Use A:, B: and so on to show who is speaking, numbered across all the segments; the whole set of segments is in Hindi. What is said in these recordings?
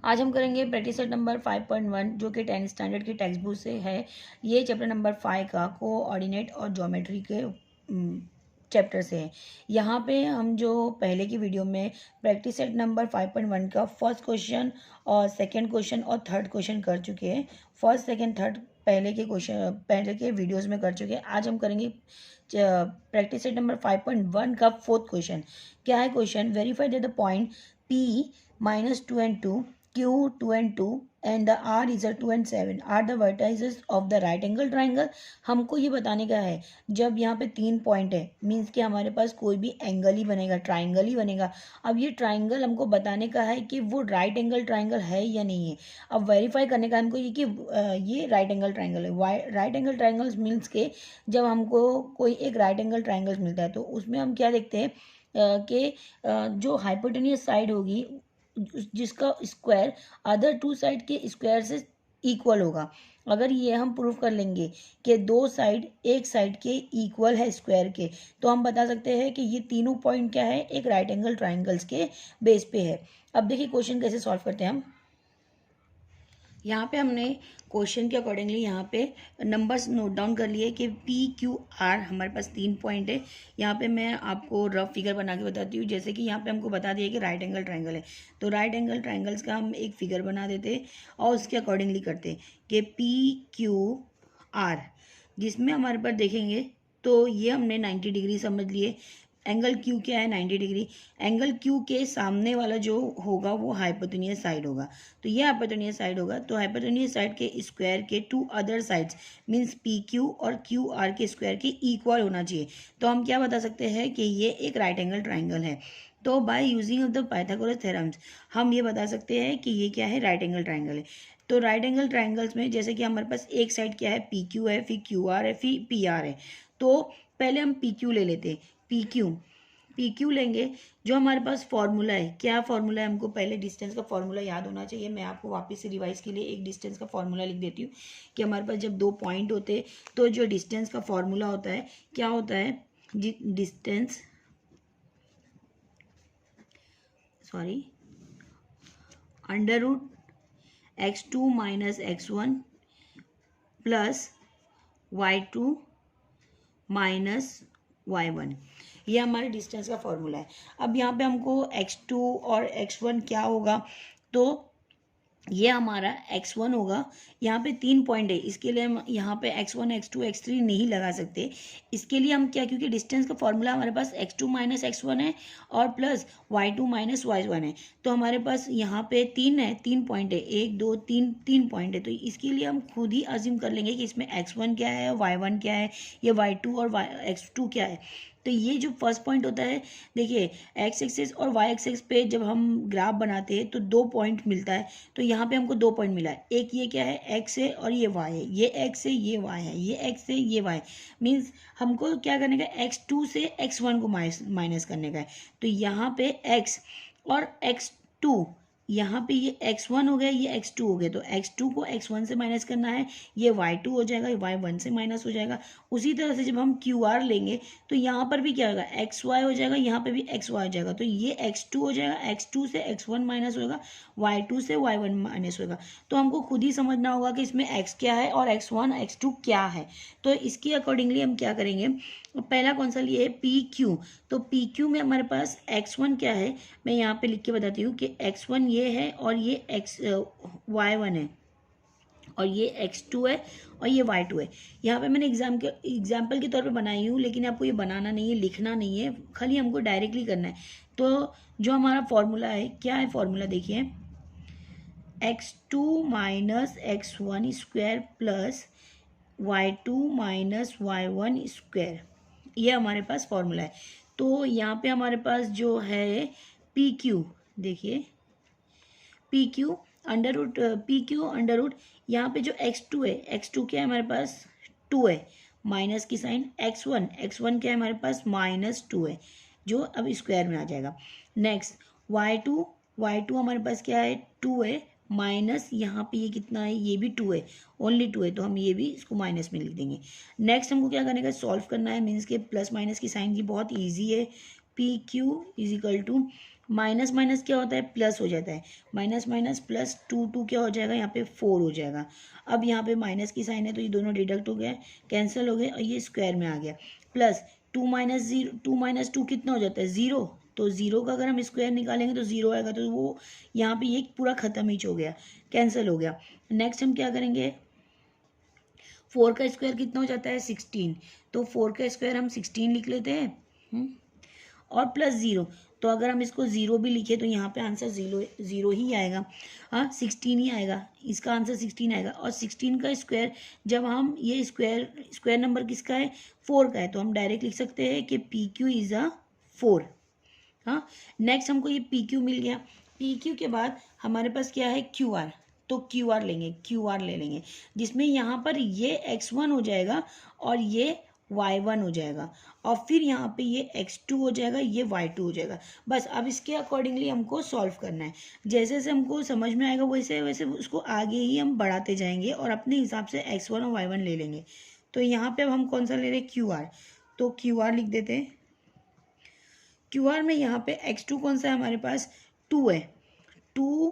A: आज हम करेंगे प्रैक्टिस सेट नंबर 5.1 जो कि 10 स्टैंडर्ड की टेक्स्ट बुक से है। ये चैप्टर नंबर 5 का कोऑर्डिनेट और ज्योमेट्री के चैप्टर से है। यहाँ पे हम जो पहले की वीडियो में प्रैक्टिस सेट नंबर 5.1 का फर्स्ट क्वेश्चन और सेकंड क्वेश्चन और थर्ड क्वेश्चन कर चुके हैं। फर्स्ट सेकंड थर्ड पहले के वीडियोस में कर चुके हैं। आज हम करेंगे प्रैक्टिस सेट नंबर 5.1 का फोर्थ क्वेश्चन। क्या है question? Verify that the point P -2 and 2, Q 2 and 2 and the R is a 2 and 7 are the vertices of the right angle triangle। हमको ये बताने का है जब यहाँ पे 3 पॉइंट है मीन्स कि हमारे पास कोई भी एंगल ही बनेगा, ट्राइंगल ही बनेगा। अब ये ट्राइंगल हमको बताने का है कि वो राइट एंगल ट्राइंगल है या नहीं है। अब वेरीफाई करने का हमको ये कि ये राइट एंगल ट्राइंगल है। राइट एंगल ट्राइंगल्स मीन्स के जब हमको कोई एक राइट एंगल ट्राइंगल्स मिलता है तो उसमें हम क्या देखते हैं कि जो हाइपोटेनियस साइड होगी जिसका स्क्वायर अदर टू साइड के स्क्वायर से इक्वल होगा। अगर ये हम प्रूव कर लेंगे कि दो साइड एक साइड के इक्वल है स्क्वायर के, तो हम बता सकते हैं कि ये तीनों पॉइंट क्या है, एक राइट एंगल ट्राइंगल्स के बेस पे है। अब देखिए क्वेश्चन कैसे सॉल्व करते हैं हम। यहाँ पे हमने क्वेश्चन के अकॉर्डिंगली यहाँ पे नंबर्स नोट डाउन कर लिए कि P Q R हमारे पास 3 पॉइंट है। यहाँ पे मैं आपको रफ फिगर बना के बताती हूँ। जैसे कि यहाँ पे हमको बता दिया कि राइट एंगल ट्राइंगल है, तो राइट एंगल ट्राइंगल्स का हम एक फिगर बना देते और उसके अकॉर्डिंगली करते कि P Q R, जिसमें हमारे पास देखेंगे तो ये हमने 90 डिग्री समझ लिए। एंगल क्यू क्या है? 90 डिग्री। एंगल क्यू के सामने वाला जो होगा वो हाइपोटेनियस साइड होगा, तो ये हाइपोटेनियस साइड होगा। तो हाइपोटेनियस साइड के स्क्वायर के two other sides means P Q और क्यू आर के स्क्वायर के इक्वल होना चाहिए। तो हम क्या बता सकते हैं कि ये एक राइट एंगल ट्राइंगल है। तो by using of the Pythagoras theorems हम ये बता सकते हैं कि ये क्या है, राइट एंगल ट्राइंगल है। तो राइट एंगल ट्राइंगल्स में जैसे कि हमारे पास एक साइड क्या है, पी क्यू है, फिर क्यू आर है, फिर पी आर है। तो पहले हम पी क्यू ले लेते हैं। पी क्यू लेंगे। जो हमारे पास फॉर्मूला है, क्या फॉर्मूला है, हमको पहले डिस्टेंस का फॉर्मूला याद होना चाहिए। मैं आपको वापस से रिवाइज के लिए एक डिस्टेंस का फॉर्मूला लिख देती हूँ कि हमारे पास जब दो पॉइंट होते हैं तो जो डिस्टेंस का फॉर्मूला होता है क्या होता है, distance under root x2 minus x1 plus y2 minus y1, ये हमारे डिस्टेंस का फॉर्मूला है। अब यहाँ पे हमको x2 और x1 क्या होगा, तो ये हमारा x1 होगा। यहाँ पे 3 पॉइंट है, इसके लिए हम यहाँ पे x1 x2 x3 नहीं लगा सकते। इसके लिए हम क्या, क्योंकि डिस्टेंस का फॉर्मूला हमारे पास x2 माइनस x1 है और प्लस y2 माइनस y1 है। तो हमारे पास यहाँ पे 3 पॉइंट है, 1 2 3 3 पॉइंट है। तो इसके लिए हम खुद ही अज्यूम कर लेंगे कि इसमें x1 क्या है, y1 क्या है, ये y2 और x2 क्या है। तो ये जो फर्स्ट पॉइंट होता है, देखिए एक्स एक्सिस और वाई एक्सिस पे जब हम ग्राफ बनाते हैं तो 2 पॉइंट मिलता है। तो यहाँ पे हमको 2 पॉइंट मिला है, एक ये क्या है, एक्स है और ये वाई है, ये एक्स है ये वाई है, ये एक्स है ये वाई। मीन्स हमको क्या करने का, x2 से x1 को माइनस करने का है। तो यहाँ पे x और x2, यहाँ पे ये x1 हो गया, ये x2 हो गया, तो x2 को x1 से माइनस करना है, ये y2 हो जाएगा, ये y1 से माइनस हो जाएगा। उसी तरह से जब हम QR लेंगे तो यहाँ पर भी क्या होगा, XY हो जाएगा, यहाँ पे भी XY हो जाएगा। तो ये x2 हो जाएगा, x2 से x1 माइनस होगा, y2 से y1 माइनस होगा। तो हमको खुद ही समझना होगा कि इसमें x क्या है और x1 x2 क्या है। तो इसके अकॉर्डिंगली हम क्या करेंगे, पहला कौन सा लिए, पी क्यू। तो पी क्यू में हमारे पास x1 क्या है, मैं यहाँ पे लिख के बताती हूँ कि x1 ये है और ये y1 है और ये x2 है और ये y2 है। यहाँ पे मैंने एग्जाम्पल के तौर पे बनाई हूँ, लेकिन आपको ये बनाना नहीं है, लिखना नहीं है, खाली हमको डायरेक्टली करना है। तो जो हमारा फॉर्मूला है, क्या है फॉर्मूला, देखिए x2 minus x1 square plus y2 minus y1 square, ये हमारे पास फॉर्मूला है। तो यहाँ पे हमारे पास जो है पी क्यू, देखिए पी क्यू अंडर रूट यहाँ पे जो x2 है, x2 क्या है हमारे पास, 2 है, माइनस की साइन, x1 क्या है हमारे पास, -2 है, जो अब स्क्वायर में आ जाएगा। नेक्स्ट y2 हमारे पास क्या है, 2 है, माइनस यहाँ पे ये कितना है, ये भी 2 है, ओनली 2 है, तो हम ये भी इसको माइनस में लिख देंगे। नेक्स्ट हमको क्या करने का, सॉल्व करना है, मीन्स के प्लस माइनस की साइन की बहुत ईजी है। P Q is equal to minus minus क्या होता है, प्लस हो जाता है, minus minus plus, two two क्या हो जाएगा यहाँ पे 4 हो जाएगा। अब यहाँ पे माइनस की साइन है तो ये दोनों डिडक्ट हो गए, कैंसिल हो गए और ये स्क्वायर में आ गया। प्लस 2 माइनस 0, 2 माइनस 2 कितना हो जाता है, 0। तो 0 का अगर हम स्क्वायर निकालेंगे तो 0 आएगा, तो वो यहाँ पे ये पूरा खत्म ही हो गया, कैंसिल हो गया। नेक्स्ट हम क्या करेंगे, 4 का स्क्वायर कितना हो जाता है, 16। तो 4 का स्क्वायर हम 16 लिख लेते हैं, और प्लस 0। तो अगर हम इसको 0 भी लिखे तो यहाँ पे आंसर 0 ही आएगा, हाँ 16 ही आएगा, इसका आंसर 16 आएगा। और 16 का स्क्वायर, जब हम ये स्क्वायर नंबर किसका है, 4 का है, तो हम डायरेक्ट लिख सकते हैं कि पी क्यू इज़ अ 4। हाँ, नेक्स्ट हमको ये पी क्यू मिल गया। पी क्यू के बाद हमारे पास क्या है, क्यू आर। तो क्यू आर लेंगे, क्यू आर ले लेंगे, जिसमें यहाँ पर ये x1 हो जाएगा और ये y1 हो जाएगा, और फिर यहाँ पे ये x2 हो जाएगा, ये y2 हो जाएगा। बस अब इसके अकॉर्डिंगली हमको सॉल्व करना है। जैसे जैसे हमको समझ में आएगा वैसे वैसे उसको आगे ही हम बढ़ाते जाएंगे और अपने हिसाब से x1 और y1 ले लेंगे। तो यहाँ पे अब हम कौन सा ले रहे हैं, क्यू आर। तो क्यू आर लिख देते हैं। क्यू आर में यहाँ पे x2 कौन सा है हमारे पास, 2 है, 2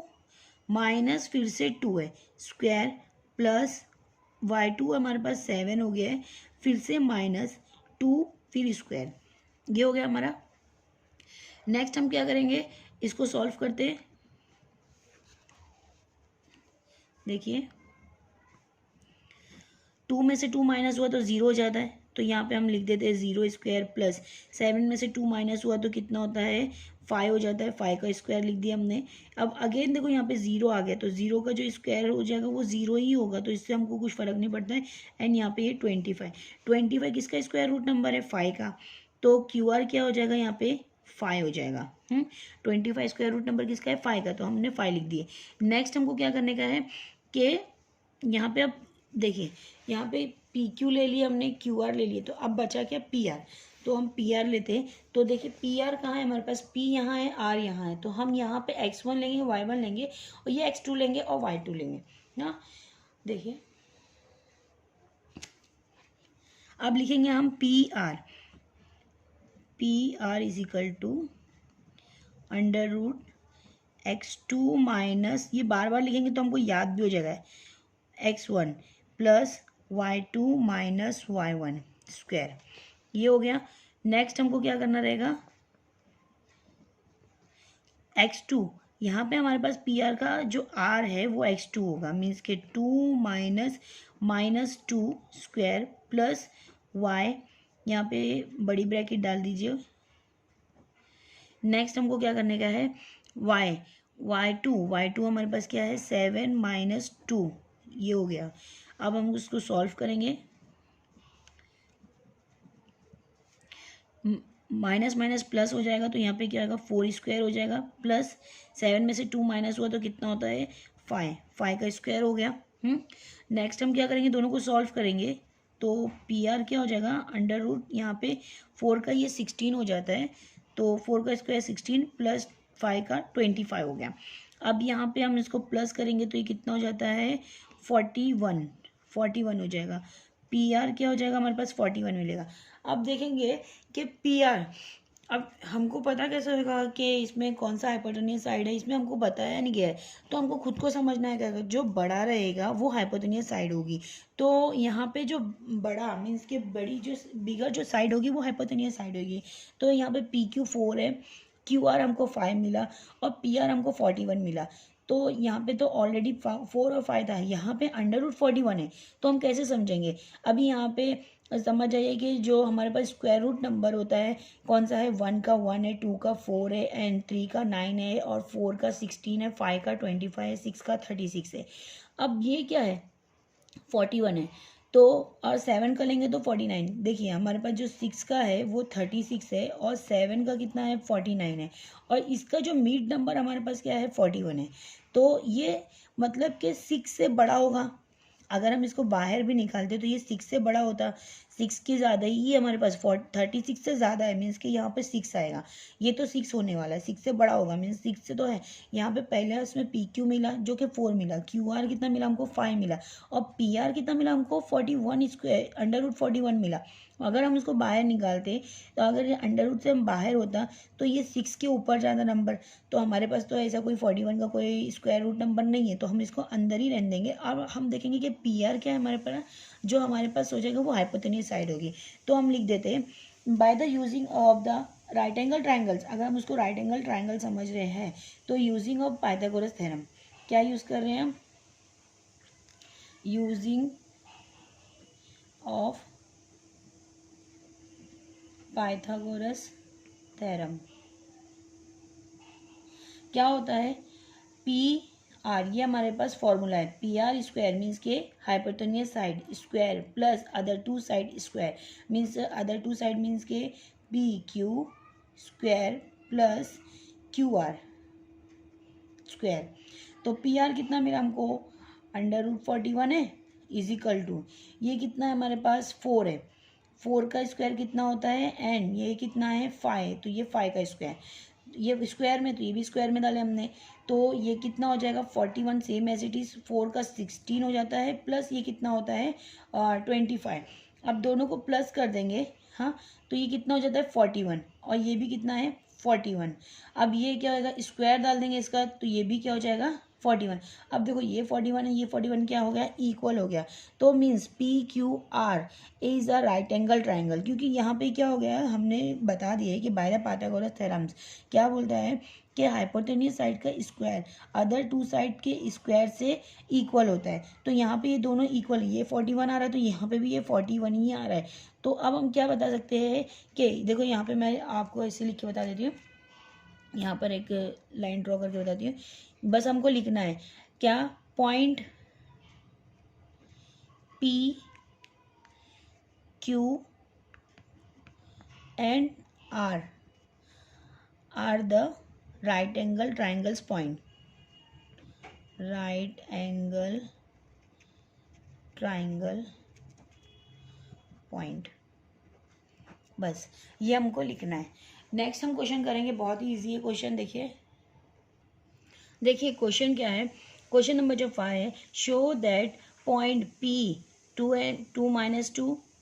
A: माइनस फिर से 2 है स्क्वायर, प्लस y2 हमारे पास 7 हो गया है, फिर से माइनस 2 फिर स्क्वायर, ये हो गया हमारा। नेक्स्ट हम क्या करेंगे, इसको सॉल्व करते हैं। देखिए 2 में से 2 माइनस हुआ तो 0 हो जाता है, तो यहाँ पे हम लिख देते हैं 0 स्क्वायर, प्लस 7 में से 2 माइनस हुआ तो कितना होता है, 5 हो जाता है, 5 का स्क्वायर लिख दिया हमने। अब अगेन देखो यहाँ पे 0 आ गया, तो 0 का जो स्क्वायर हो जाएगा वो 0 ही होगा, तो इससे हमको कुछ फर्क नहीं पड़ता है। एंड यहाँ पे ये 25 किसका स्क्वायर रूट नंबर है, 5 का। तो क्यू आर क्या हो जाएगा यहाँ पे, 5 हो जाएगा। 25 स्क्वायर रूट नंबर किसका है, 5 का, तो हमने 5 लिख दिए। नेक्स्ट हमको क्या करने का है कि यहाँ पे अब देखिए, यहाँ पे पी क्यू ले लिया हमने, क्यू आर ले लिए, तो अब बचा क्या, पी आर। तो हम पी आर लेते हैं। तो देखिए पी आर कहाँ है हमारे पास, पी यहाँ है, आर यहाँ है, तो हम यहाँ पे x1 लेंगे, y1 लेंगे, और ये x2 लेंगे और y2 लेंगे ना। देखिए अब लिखेंगे हम P R is equal to under root x2 minus, ये बार बार लिखेंगे तो हमको याद भी हो जाएगा, x1 plus y2 minus y1 square, ये हो गया। नेक्स्ट हमको क्या करना रहेगा, x2, यहाँ पे हमारे पास पी आर का जो r है वो x2 होगा, मीन्स के 2 माइनस 2 स्क्वायर प्लस y, यहाँ पे बड़ी ब्रैकेट डाल दीजिए। नेक्स्ट हमको क्या करने का है, y2 हमारे पास क्या है, 7 माइनस 2, ये हो गया। अब हम उसको सॉल्व करेंगे, माइनस माइनस प्लस हो जाएगा, तो यहाँ पे क्या आएगा, 4 स्क्वायर हो जाएगा, प्लस 7 में से 2 माइनस हुआ तो कितना होता है, 5 का स्क्वायर हो गया। नेक्स्ट हम क्या करेंगे, दोनों को सॉल्व करेंगे, तो पी आर क्या हो जाएगा, अंडर रूट यहाँ पे 4 का ये 16 हो जाता है, तो 4 का स्क्वायर 16 प्लस 5 का 25 हो गया। अब यहाँ पे हम इसको प्लस करेंगे तो ये कितना हो जाता है, 41 हो जाएगा। पी आर क्या हो जाएगा हमारे पास, 41 मिलेगा। अब देखेंगे कि पी आर, अब हमको पता कैसे होगा कि इसमें कौन सा हाइपोटेनियस साइड है, इसमें हमको बताया नहीं गया है, तो हमको खुद को समझना है क्या, जो बड़ा रहेगा वो हाइपोटेनियस साइड होगी। तो यहाँ पे जो बड़ा मीन्स के बड़ी जो बिगर जो साइड होगी वो हाइपोटेनियस साइड होगी। तो यहाँ पे पी क्यू 4 है, क्यू आर हमको 5 मिला और पी आर हमको 41 मिला। तो यहाँ पे तो ऑलरेडी 4 और 5 था, यहाँ पे अंडर रूट 41 है, तो हम कैसे समझेंगे। अभी यहाँ पे समझ आइए कि जो हमारे पास स्क्वायर रूट नंबर होता है कौन सा है, 1 का 1 है, 2 का 4 है, एंड 3 का 9 है, और 4 का 16 है, 5 का 25 है, 6 का 36 है। अब ये क्या है, 41 है, तो और 7 का लेंगे तो 49। देखिए हमारे पास जो 6 का है वो 36 है और 7 का कितना है, 49 है, और इसका जो मिड नंबर हमारे पास क्या है, 41 है। तो ये मतलब कि 6 से बड़ा होगा, अगर हम इसको बाहर भी निकालते तो ये 6 से बड़ा होता, 6 की ज़्यादा ही, ये हमारे पास 36 से ज़्यादा है, मीन्स कि यहाँ पे 6 आएगा, ये तो 6 होने वाला है, 6 से बड़ा होगा, मीन्स 6 से तो है। यहाँ पे पहले उसमें पी क्यू मिला जो कि 4 मिला, क्यू आर कितना मिला हमको 5 मिला, और पी आर कितना मिला हमको 41 स्क्वायर √41 मिला। अगर हम इसको बाहर निकालते तो अगर ये √ से हम बाहर होता तो ये 6 के ऊपर जाता नंबर, तो हमारे पास तो ऐसा कोई 41 का कोई स्क्वायर रूट नंबर नहीं है, तो हम इसको अंदर ही रहने देंगे। अब हम देखेंगे कि पी आर क्या है हमारे पास, जो हमारे पास हो जाएगा वो हाइपोटेन्यूज साइड होगी। तो हम लिख देते हैं by the using of the right angle triangles. अगर हम उसको राइट एंगल ट्राइंगल समझ रहे हैं तो यूजिंग ऑफ पाइथागोरस थ्योरम, क्या यूज़ कर रहे हैं हम, यूजिंग ऑफ पाइथागोरस थ्योरम। क्या होता है, पी आर, ये हमारे पास फॉर्मूला है, पी आर स्क्वायर मीन्स के hypotenuse side square plus other two side square, means other two side means के P Q square plus Q R square. तो पी आर कितना मिला हमको, √41 है, इजिकल टू ये कितना है हमारे पास 4 है, 4 का स्क्वायर कितना होता है एंड ये कितना है 5, तो ये 5 का स्क्वायर, ये स्क्वायर में तो ये भी स्क्वायर में डाले हमने, तो ये कितना हो जाएगा 41 सेम एज इट इज़, 4 का 16 हो जाता है, प्लस ये कितना होता है 25। अब दोनों को प्लस कर देंगे, हाँ, तो ये कितना हो जाता है 41, और ये भी कितना है 41। अब ये क्या होगा, स्क्वायर डाल देंगे इसका, तो ये भी क्या हो जाएगा 41। अब देखो ये 41 है, ये 41 क्या हो गया, इक्वल हो गया। तो means P Q R is a right angle triangle, क्योंकि यहाँ पे क्या हो गया, हमने बता दिया है कि बाय द पाइथागोरस थ्योरम्स क्या बोलता है कि हाइपोटेन्यूज साइड का स्क्वायर अदर टू साइड के स्क्वायर से इक्वल होता है। तो यहाँ पे ये दोनों इक्वल, ये 41 आ रहा है तो यहाँ पे भी ये 41 ही आ रहा है। तो अब हम क्या बता सकते हैं कि देखो यहाँ पे मैं आपको ऐसे लिख के बता देती हूँ, यहाँ पर एक लाइन ड्रॉ करके बताती हूँ, बस हमको लिखना है क्या, point P Q and R the right angle triangles point, right angle triangle point, बस ये हमको लिखना है। नेक्स्ट हम क्वेश्चन करेंगे, बहुत ही इजी है क्वेश्चन। देखिए क्वेश्चन क्या है, क्वेश्चन नंबर जो 5 है, show that point P 2 and 2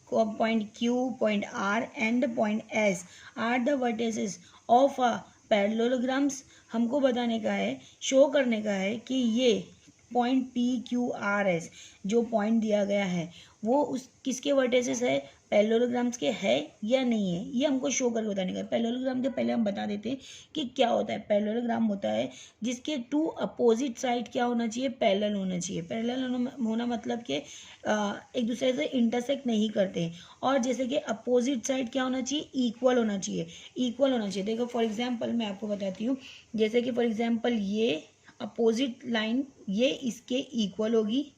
A: point Q, point R and point S are the vertices of a parallelograms. हमको बताने का है, शो करने का है कि ये पॉइंट PQRS जो पॉइंट दिया गया है वो उस किसके वर्टिसेस है, पैरेललोग्राम्स के है या नहीं है, ये हमको शो करके बताने का है। पैरेललोग्राम के पहले हम बता देते हैं कि क्या होता है। पैरेललोग्राम होता है जिसके टू अपोजिट साइड क्या होना चाहिए, पैरेलल होना चाहिए। पैरेलल होना मतलब कि एक दूसरे से इंटरसेक्ट नहीं करते, और जैसे कि अपोजिट साइड क्या होना चाहिए, इक्वल होना चाहिए, इक्वल होना चाहिए। देखो फॉर एग्जांपल मैं आपको बताती हूँ, जैसे कि फॉर एग्जांपल ये अपोजिट लाइन ये इसके इक्वल होगी,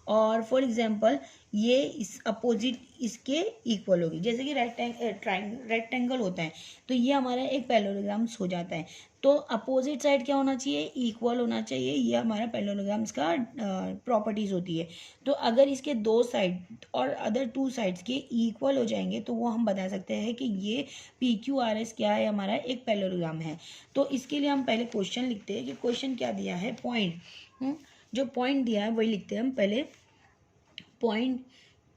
A: और फॉर एग्जांपल ये इस अपोजिट इसके इक्वल होगी। जैसे कि रेक्टेंगल होता है तो ये हमारा एक पैरेललोग्राम्स हो जाता है, तो अपोजिट साइड क्या होना चाहिए, इक्वल होना चाहिए, ये हमारा पैरेललोग्राम्स का प्रॉपर्टीज होती है। तो अगर इसके दो साइड और अदर टू साइड्स के इक्वल हो जाएंगे तो वो हम बता सकते हैं कि ये PQRS क्या है, हमारा एक पैरेललोग्राम है। तो इसके लिए हम पहले क्वेश्चन लिखते हैं कि क्वेश्चन क्या दिया है, पॉइंट जो पॉइंट दिया है वही लिखते हैं हम पहले, पॉइंट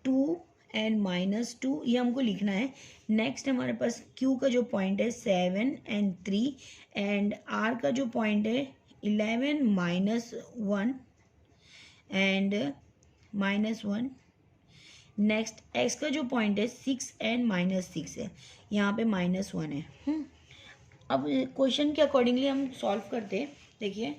A: 2 and -2 ये हमको लिखना है। नेक्स्ट हमारे पास Q का जो पॉइंट है 7 and 3 एंड R का जो पॉइंट है 11 -1 एंड -1। नेक्स्ट X का जो पॉइंट है 6 and -6 है, यहाँ पे -1 है। अब क्वेश्चन के अकॉर्डिंगली हम सॉल्व करते हैं। देखिए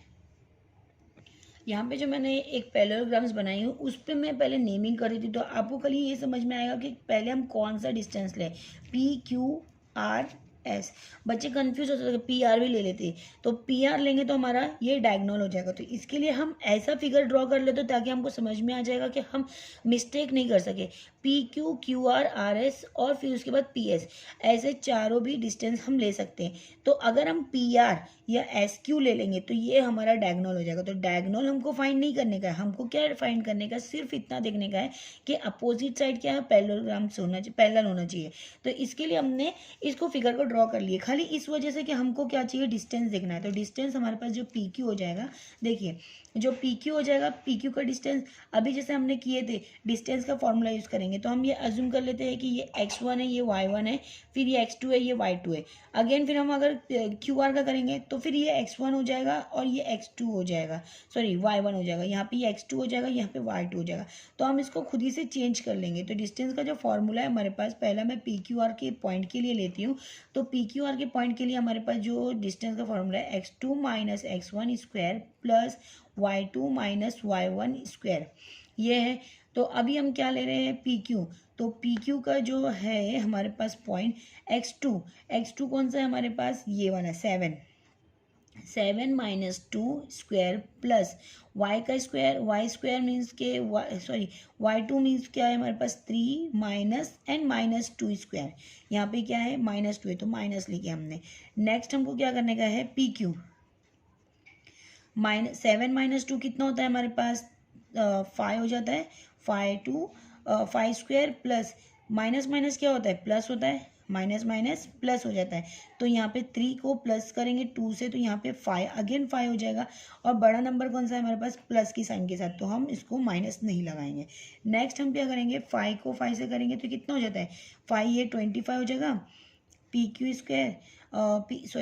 A: यहाँ पे जो मैंने एक पैरेललोग्राम्स बनाई हूँ उस पर मैं पहले नेमिंग कर रही थी, तो आपको कल ये समझ में आएगा कि पहले हम कौन सा डिस्टेंस लें, PQR एस। बच्चे कंफ्यूज हो सकते पी आर भी ले लेते, तो पी आर लेंगे तो हमारा ये डायगोनल हो जाएगा। तो इसके लिए हम ऐसा फिगर ड्रॉ कर लेते ताकि हमको समझ में आ जाएगा कि हम मिस्टेक नहीं कर सके। P Q, Q R, R S और फिर उसके बाद पी एस, ऐसे चारों भी डिस्टेंस हम ले सकते हैं। तो अगर हम पी आर या एस क्यू ले लेंगे तो ये हमारा डायगोनल हो जाएगा। तो डायगोनल हमको फाइंड नहीं करने का है, हमको क्या फाइंड करने का, सिर्फ इतना देखने का है कि अपोजिट साइड क्या है, पैरेललोग्राम से होना चाहिए, पैरेलल होना चाहिए। तो इसके लिए हमने इसको फिगर को ड्रॉ कर लिए, खाली इस वजह से कि हमको क्या चाहिए, डिस्टेंस देखना है। तो डिस्टेंस हमारे पास जो पी क्यू हो जाएगा, देखिए जो पी क्यू हो जाएगा, पी क्यू का डिस्टेंस अभी जैसे हमने किए थे डिस्टेंस का फॉर्मूला यूज़ करेंगे, तो हम ये अज्यूम कर लेते हैं कि ये x1 है, ये y1 है, फिर ये x2 है, ये y2 है। अगेन फिर हम अगर क्यू आर का करेंगे तो फिर ये x1 हो जाएगा और ये x2 हो जाएगा, सॉरी y1 हो जाएगा, यहाँ पे ये x2 हो जाएगा, यहाँ पे y2 हो जाएगा। तो हम इसको खुद ही से चेंज कर लेंगे। तो डिस्टेंस का जो फॉर्मूला है हमारे पास, पहला मैं पी क्यू आर के पॉइंट के लिए लेती हूँ। तो पी क्यू आर के पॉइंट के लिए हमारे पास जो डिस्टेंस का फॉर्मूला है, x2 minus x1 square plus y2 minus y1 square, ये है। तो अभी हम क्या ले रहे हैं, पी क्यू। तो पी क्यू का जो है हमारे पास पॉइंट x2 कौन सा है हमारे पास, ये वाला 7 माइनस 2 स्क्वायर प्लस y का स्क्वायर, y स्क्वायर मीन्स के y2 मीन्स क्या है हमारे पास 3 माइनस एंड माइनस 2 स्क्वायर, यहाँ पे क्या है -2 है तो माइनस लिखे हमने। नेक्स्ट हमको क्या करने का है, पी क्यू। 7 माइनस 2 कितना होता है हमारे पास, 5 हो जाता है, 5 स्क्वायर प्लस माइनस माइनस क्या होता है, प्लस होता है, माइनस माइनस प्लस हो जाता है। तो यहाँ पे 3 को प्लस करेंगे 2 से, तो यहाँ पे 5 अगेन 5 हो जाएगा। और बड़ा नंबर कौन सा है हमारे पास, प्लस की साइन के साथ, तो हम इसको माइनस नहीं लगाएंगे। नेक्स्ट हम क्या करेंगे, 5 को 5 से करेंगे तो कितना हो जाता है, 5 ये 25 हो जाएगा, P Q square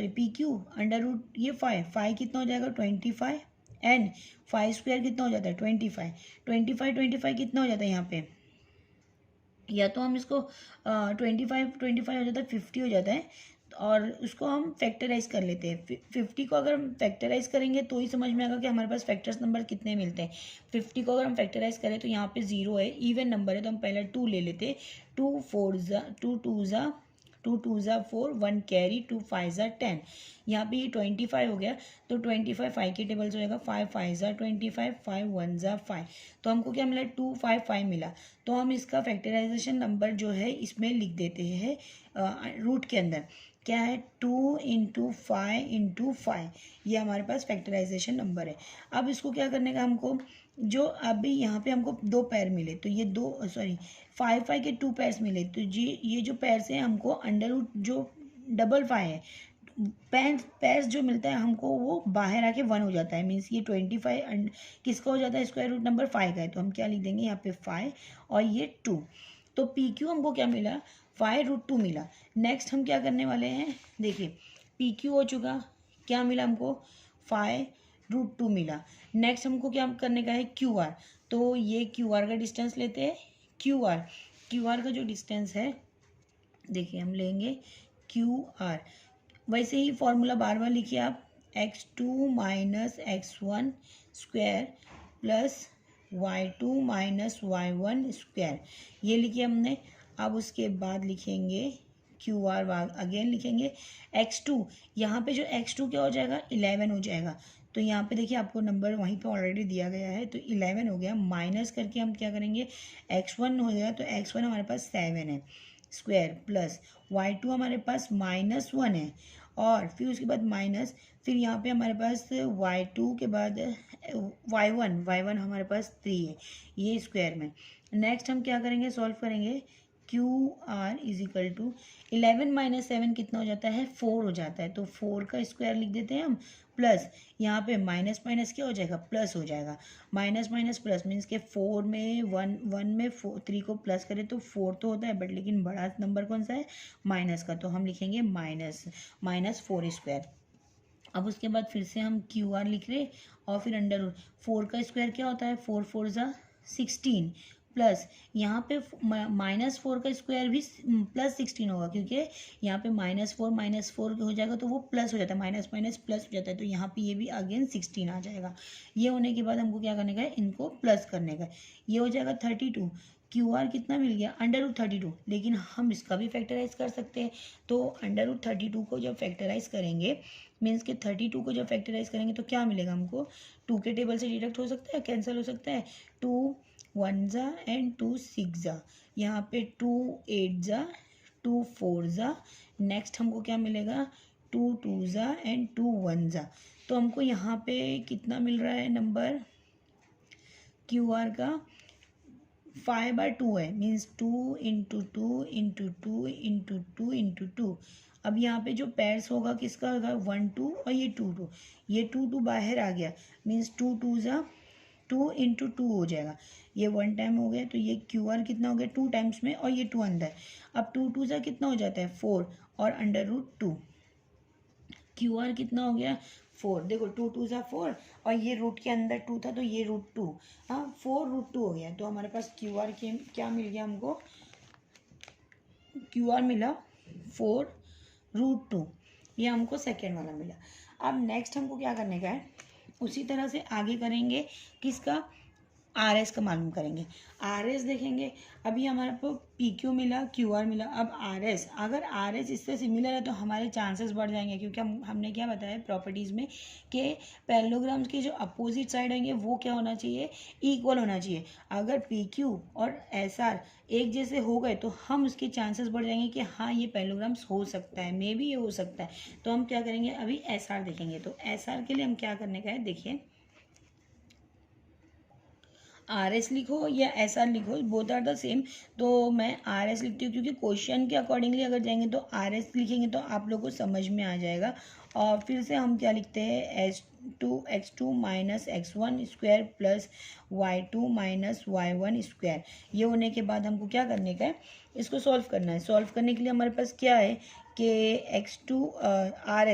A: P Q under root ये 5 कितना हो जाएगा 25 एंड 5 स्क्वायर कितना हो जाता है 25 कितना हो जाता है यहाँ पे, या तो हम इसको 25 हो जाता है 50 हो जाता है, और उसको हम फैक्टराइज कर लेते हैं। 50 को अगर हम फैक्टराइज करेंगे तो ही समझ में आएगा कि हमारे पास फैक्टर्स नंबर कितने मिलते हैं। 50 को अगर हम फैक्टराइज करें तो यहाँ पे 0 है, इवन नंबर है, तो हम पहले 2 ले लेते हैं। 2 2 ज़ा 4, 1 कैरी, 2 5 ज़ा 10, यहाँ पे ये 25 हो गया। तो 25 5 के टेबल से होगा, 5 5 ज़ा 25, 5 1 ज़ा 5, तो हमको क्या मिला, 2 5 5 मिला। तो हम इसका फैक्टराइजेशन नंबर जो है इसमें लिख देते हैं रूट के अंदर, क्या है 2 इंटू 5, ये हमारे पास फैक्टराइजेशन नंबर है। अब इसको क्या करने का हमको, जो अभी यहाँ पे हमको 2 पैर मिले, तो ये 5 5 के 2 पैर्स मिले, तो ये जो पैर्स हैं हमको अंडर रूट जो डबल 5 है, पैर्स जो मिलता है हमको वो बाहर आके 1 हो जाता है, मीन्स ये 25 किसका हो जाता है, स्क्वायर रूट नंबर 5 का है। तो हम क्या लिख देंगे यहाँ पे 5 और ये 2। तो पी क्यू हमको क्या मिला, 5√2 मिला। नेक्स्ट हम क्या करने वाले हैं, देखिए पी क्यू हो चुका, क्या मिला हमको 5√2 मिला। नेक्स्ट हमको क्या करने का है, क्यू आर। तो ये क्यू आर का डिस्टेंस लेते हैं, क्यू आर का जो डिस्टेंस है, देखिए हम लेंगे क्यू आर, वैसे ही फॉर्मूला बार बार लिखिए आप, x2 minus x1 square plus y2 minus y1 square, ये लिखिए हमने। अब उसके बाद लिखेंगे क्यू आर, अगेन लिखेंगे x2, यहाँ पे जो x2 क्या हो जाएगा 11 हो जाएगा। तो यहाँ पे देखिए आपको नंबर वहीं पे ऑलरेडी दिया गया है, तो 11 हो गया। माइनस करके हम क्या करेंगे, x1 हो गया, तो x1 हमारे पास 7 है स्क्वायर प्लस y2 हमारे पास -1 है, और फिर उसके बाद माइनस, फिर यहाँ पे हमारे पास y2 के बाद y1 हमारे पास 3 है, ये स्क्वायर में। नेक्स्ट हम क्या करेंगे, सॉल्व करेंगे, Q R is equal to 11 minus 7 कितना हो जाता है, 4 हो जाता है। तो 4 का स्क्वायर लिख देते हैं हम, प्लस यहाँ पे माइनस माइनस क्या हो जाएगा, प्लस हो जाएगा। माइनस माइनस प्लस मीन्स के 4 में 1 में 3 को प्लस करें तो 4 तो होता है, बट लेकिन बड़ा नंबर कौन सा है, माइनस का, तो हम लिखेंगे -4 स्क्वायर। अब उसके बाद फिर से हम क्यू आर लिख रहे, और फिर अंडर रूट 4 का स्क्वायर क्या होता है, 4 4 ज़ा 16 प्लस यहाँ पे -4 का स्क्वायर भी प्लस 16 होगा, क्योंकि यहाँ पे -4 हो जाएगा तो वो प्लस हो जाता है, माइनस माइनस प्लस हो जाता है, तो यहाँ पे ये भी अगेन 16 आ जाएगा। ये होने के बाद हमको क्या करने का है, इनको प्लस करने का है। ये हो जाएगा 32, क्यू आर कितना मिल गया √32, लेकिन हम इसका भी फैक्टराइज कर सकते हैं। तो √32 को जब फैक्टराइज करेंगे मीन्स कि 32 को जब फैक्टराइज करेंगे तो क्या मिलेगा हमको, 2 के टेबल से डिडक्ट हो सकता है, कैंसिल हो सकता है, 2 1 जा एंड 2 6 जा, यहाँ पे 2 8 जा, 2 4 जा, नेक्स्ट हमको क्या मिलेगा 2 2 जा एंड 2 1 जा। तो हमको यहाँ पे कितना मिल रहा है नंबर क्यू आर का 5/2 है, means 2 into 2 into 2 into 2 into 2। अब यहाँ पे जो पैर्स होगा किसका होगा 1 2 और ये 2 2, ये 2 2 बाहर आ गया, मीन्स 2 2 जा 2 इंटू 2 हो जाएगा, ये 1 टाइम हो गया, तो ये क्यू आर कितना हो गया 2 टाइम्स में, और ये 2 अंदर। अब 2 2 जा कितना हो जाता है 4 और √2, क्यू आर कितना हो गया 4। देखो 2 2 जा 4 और ये रूट के अंदर 2 था तो ये √2, हाँ 4√2 हो गया। तो हमारे पास क्यू आर के क्या मिल गया हमको, क्यू आर मिला 4√2, ये हमको सेकेंड वाला मिला। अब नेक्स्ट हमको क्या करने का है, उसी तरह से आगे करेंगे, किसका आर एस का मालूम करेंगे। आर एस देखेंगे, अभी हमारे को पी क्यू मिला, क्यू आर मिला, अब आर एस, अगर आर एस इससे सिमिलर है तो हमारे चांसेस बढ़ जाएंगे, क्योंकि हमने क्या बताया प्रॉपर्टीज़ में कि पैरेललोग्राम्स के जो अपोजिट साइड होंगे वो क्या होना चाहिए, इक्वल होना चाहिए। अगर पी क्यू और एस आर एक जैसे हो गए तो हम उसके चांसेस बढ़ जाएंगे कि हाँ ये पैरेललोग्राम्स हो सकता है, मे बी ये हो सकता है। तो हम क्या करेंगे, अभी एस आर देखेंगे। तो एस आर के लिए हम क्या करने का है, देखिए आर एस लिखो या एस आर लिखो, बोथ आर द सेम। तो मैं आर एस लिखती हूँ क्योंकि क्वेश्चन के अकॉर्डिंगली अगर जाएंगे तो आर एस लिखेंगे तो आप लोगों को समझ में आ जाएगा। और फिर से हम क्या लिखते हैं, x2 minus x1 square plus y2 minus y1 square. ये होने के बाद हमको क्या करने का है, इसको सॉल्व करना है। सॉल्व करने के लिए हमारे पास क्या है कि x2 आर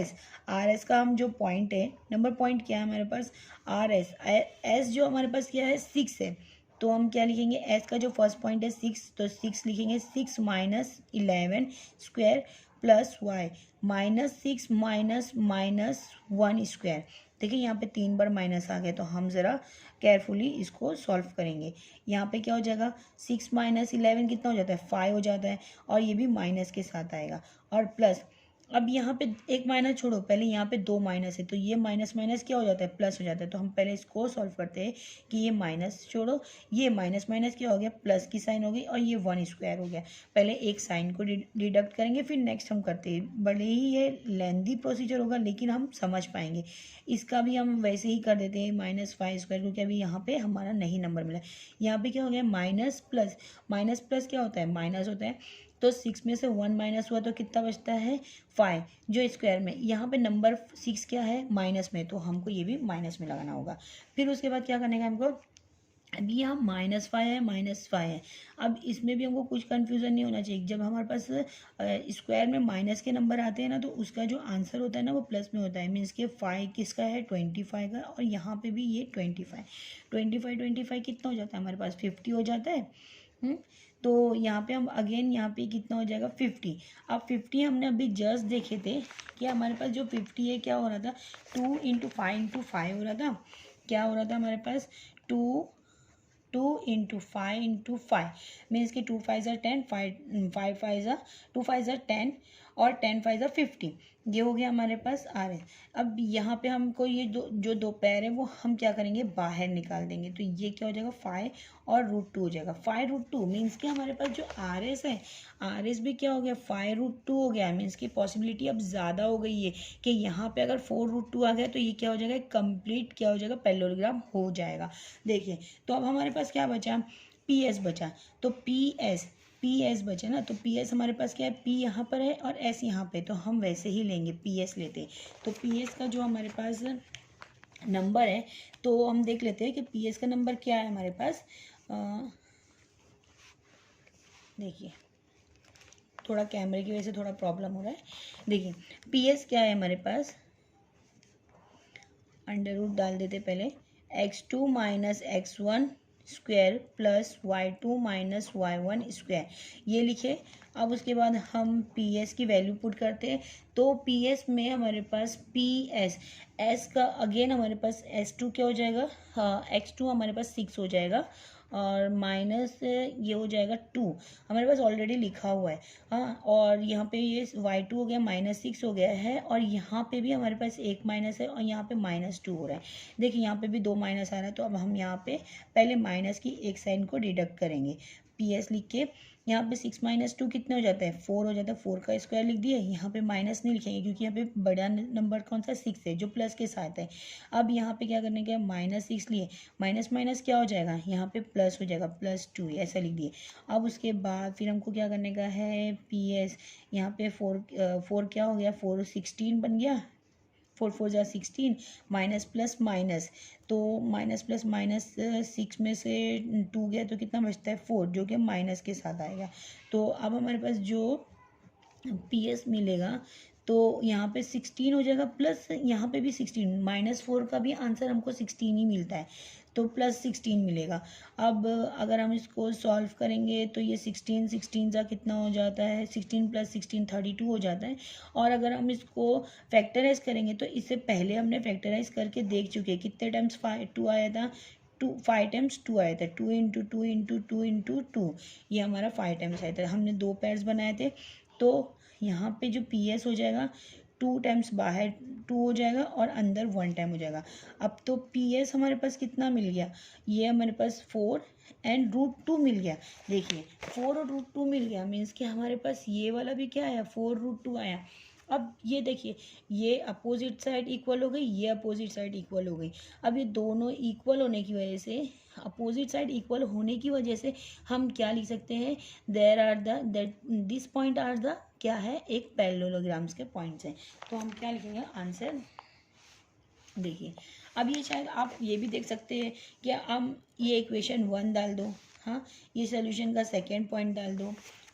A: एस का हम जो पॉइंट है, नंबर पॉइंट क्या है हमारे पास आर एस जो हमारे पास क्या है 6 है, तो हम क्या लिखेंगे, एस का जो फर्स्ट पॉइंट है 6, तो 6 लिखेंगे, 6 minus 11 square plus Y minus 6 minus -1 square. देखिए यहाँ पे 3 बार माइनस आ गया, तो हम ज़रा केयरफुली इसको सॉल्व करेंगे। यहाँ पे क्या हो जाएगा, 6 माइनस 11 कितना हो जाता है 5 हो जाता है, और ये भी माइनस के साथ आएगा, और प्लस अब यहाँ पे एक माइनस छोड़ो, पहले यहाँ पे 2 माइनस है तो ये माइनस माइनस क्या हो जाता है प्लस हो जाता है। तो हम पहले इसको सॉल्व करते हैं कि ये माइनस छोड़ो, ये माइनस माइनस क्या हो गया प्लस की साइन हो गई, और ये 1 स्क्वायर हो गया। पहले एक साइन को डिडक्ट करेंगे फिर नेक्स्ट हम करते हैं। भले ही ये लेंथी प्रोसीजर होगा लेकिन हम समझ पाएंगे। इसका भी हम वैसे ही कर देते हैं -5 स्क्वायर, क्योंकि अभी यहाँ पे हमारा नहीं नंबर मिला। यहाँ पे क्या हो गया माइनस प्लस क्या होता है माइनस होता है, तो 6 में से 1 माइनस हुआ तो कितना बचता है 5, जो स्क्वायर में। यहाँ पे नंबर 6 क्या है माइनस में, तो हमको ये भी माइनस में लगाना होगा। फिर उसके बाद क्या करने का हमको, अभी यहाँ -5 है। अब इसमें भी हमको कुछ कन्फ्यूज़न नहीं होना चाहिए। जब हमारे पास स्क्वायर में माइनस के नंबर आते हैं ना, तो उसका जो आंसर होता है ना वो प्लस में होता है। मीन्स के 5 किसका है 25 का, और यहाँ पे भी ये 25 कितना हो जाता है हमारे पास 50 हो जाता है। तो यहाँ पे हम अगेन यहाँ पे कितना हो जाएगा 50। अब 50 हमने अभी जस्ट देखे थे कि हमारे पास जो 50 है क्या हो रहा था 2 इंटू 5 हो रहा था। क्या हो रहा था हमारे पास 2 इंटू 5 मीन्स कि 2 5 10, 5 5 2 5 10 और 10 5 50। ये हो गया हमारे पास आर एस। अब यहाँ पे हमको ये दो पैर है वो हम क्या करेंगे बाहर निकाल देंगे, तो ये क्या हो जाएगा 5 और √2 हो जाएगा। 5√2 मीन्स कि हमारे पास जो आर एस है, आर एस भी क्या हो गया 5√2 हो गया। मीन्स की पॉसिबिलिटी अब ज़्यादा हो गई है कि यहाँ पे अगर 4√2 आ गया तो ये क्या हो जाएगा कंप्लीट क्या हो जाएगा पैरेललोग्राम हो जाएगा। देखिए तो अब हमारे पास क्या बचा पी एस बचा, तो पी एस बचा ना, तो पी एस हमारे पास क्या है पी यहाँ पर है और एस यहाँ पे, तो हम वैसे ही लेंगे पी एस लेते हैं। तो पी एस का जो हमारे पास नंबर है तो हम देख लेते हैं कि पी एस का नंबर क्या है हमारे पास। देखिए थोड़ा कैमरे की वजह से थोड़ा प्रॉब्लम हो रहा है। देखिए पी एस क्या है हमारे पास, अंडर रूट डाल देते पहले, x2 minus x1 square plus y2 minus y1 square, ये लिखे। अब उसके बाद हम पी एस की वैल्यू पुट करते हैं, तो पी एस में हमारे पास पी एस का अगेन हमारे पास s2 क्या हो जाएगा, हाँ x2 हमारे पास 6 हो जाएगा, और माइनस ये हो जाएगा 2, हमारे पास ऑलरेडी लिखा हुआ है। हाँ, और यहाँ पे ये y2 हो गया, -6 हो गया है, और यहाँ पे भी हमारे पास एक माइनस है और यहाँ पे -2 हो रहा है। देखिए यहाँ पे भी 2 माइनस आ रहा है, तो अब हम यहाँ पे पहले माइनस की एक साइन को डिडक्ट करेंगे। PS लिख के यहाँ पे 6 - 2 कितने हो जाता है, 4 हो जाता है। 4 का स्क्वायर लिख दिया। यहाँ पे माइनस नहीं लिखेंगे क्योंकि यहाँ पे बड़ा नंबर कौन सा 6 है जो प्लस के साथ है। अब यहाँ पे क्या करने का, -6 लिए, माइनस माइनस क्या हो जाएगा, यहाँ पे प्लस हो जाएगा, +2 ऐसा लिख दिए। अब उसके बाद फिर हमको क्या करने का है, PS यहाँ पे 4 क्या हो गया, 4 16 बन गया, 4 4 जा 16, माइनस प्लस माइनस, तो माइनस प्लस माइनस 6 में से 2 गया तो कितना बचता है, 4, जो कि माइनस के साथ आएगा। तो अब हमारे पास जो PS मिलेगा तो यहाँ पे 16 हो जाएगा, प्लस यहाँ पे भी 16, -4 का भी आंसर हमको 16 ही मिलता है, तो +16 मिलेगा। अब अगर हम इसको सॉल्व करेंगे तो ये 16 16 का कितना हो जाता है, 16 + 16 32 हो जाता है। और अगर हम इसको फैक्टराइज करेंगे तो इससे पहले हमने फैक्टराइज करके देख चुके हैं, कितने टाइम्स 2 आया था, 5 टाइम्स 2 आया था, 2 × 2 × 2 × 2, ये हमारा 5 टाइम्स आया था। हमने 2 पेयर्स बनाए थे, तो यहाँ पे जो PS हो जाएगा 2 टाइम्स बाहर 2 हो जाएगा और अंदर 1 टाइम हो जाएगा। अब तो PS हमारे पास कितना मिल गया, ये हमारे पास 4 एंड √2 मिल गया। देखिए 4 और √2 मिल गया, मीन्स कि हमारे पास ये वाला भी क्या आया, 4 √2 आया। अब ये देखिए, ये अपोजिट साइड इक्वल हो गई, ये अपोजिट साइड इक्वल हो गई। अब ये दोनों इक्वल होने की वजह से, अपोजिट साइड इक्वल होने की वजह से हम क्या लिख सकते हैं, there are the that this point are the क्या है, एक पैरेललोग्राम्स के पॉइंट्स हैं। तो हम क्या लिखेंगे आंसर, देखिए अब ये शायद आप ये भी देख सकते हैं कि हम ये इक्वेशन 1 डाल दो, हाँ, ये सोल्यूशन का सेकेंड पॉइंट डाल दो,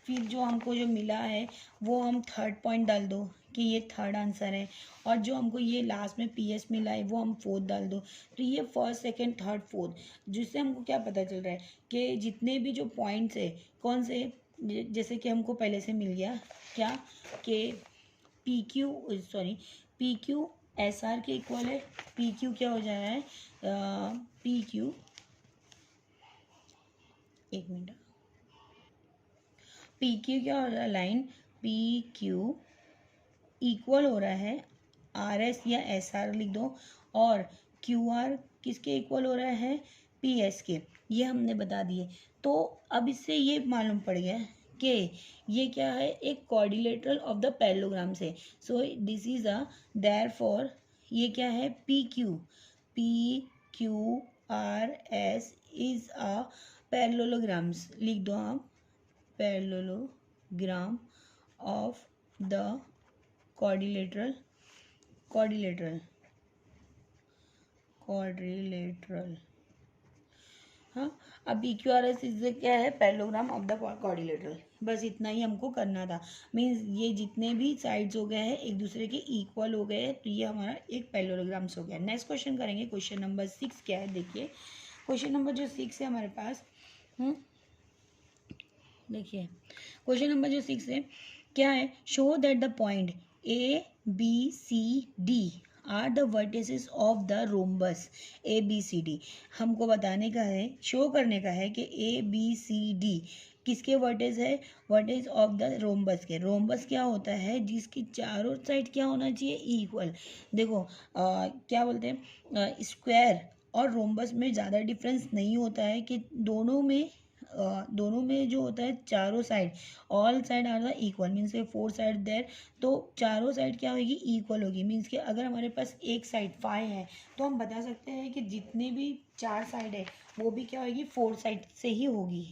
A: फिर जो हमको जो मिला है वो हम थर्ड पॉइंट डाल दो कि ये थर्ड आंसर है, और जो हमको ये लास्ट में PS मिला है वो हम फोर्थ डाल दो। तो ये फर्स्ट सेकेंड थर्ड फोर्थ, जिससे हमको क्या पता चल रहा है कि जितने भी जो पॉइंट्स है कौन से, जैसे कि हमको पहले से मिल गया क्या, कि PQ SR के इक्वल है। PQ क्या हो जाए है, PQ, एक मिनट, PQ क्या हो रहा है, लाइन PQ इक्वल हो रहा है RS या SR लिख दो, और QR किसके इक्वल हो रहा है, PS के, ये हमने बता दिए। तो अब इससे ये मालूम पड़ गया कि ये क्या है, एक क्वाड्रिलेटरल ऑफ द पैरेललोग्राम से। So this is a therefore ये क्या है, PQRS इज अ पैरेललोग्राम्स, लिख दो आप, parallelogram of the quadrilateral quadrilateral quadrilateral हाँ, अब PQRS इज क्या है, पैरेललोग्राम ऑफ द क्वाड्रिलेटरल। बस इतना ही हमको करना था, मीन्स ये जितने भी साइड्स हो गए हैं एक दूसरे के इक्वल हो गए हैं, तो ये हमारा एक पैरेललोग्राम्स हो गया। नेक्स्ट क्वेश्चन करेंगे, क्वेश्चन नंबर 6 क्या है, देखिए क्वेश्चन नंबर जो 6 है हमारे पास, देखिए क्वेश्चन नंबर जो 6 है क्या है, show that the point ABCD are the vertices of the rhombus ABCD। हमको बताने का है, शो करने का है कि ABCD किसके वर्टिस है, वर्टिस ऑफ द रोम्बस के। रोम्बस क्या होता है, जिसकी चारों साइड क्या होना चाहिए, इक्वल। देखो क्या बोलते हैं, स्क्वायर और रोम्बस में ज़्यादा डिफरेंस नहीं होता है, कि दोनों में जो होता है चारों side, all side are the equal, means के 4 साइड देयर, तो चारों साइड क्या होगी, इक्वल होगी। मीन्स कि अगर हमारे पास एक साइड 5 है तो हम बता सकते हैं कि जितने भी 4 साइड है वो भी क्या होगी, 4 साइड से ही होगी।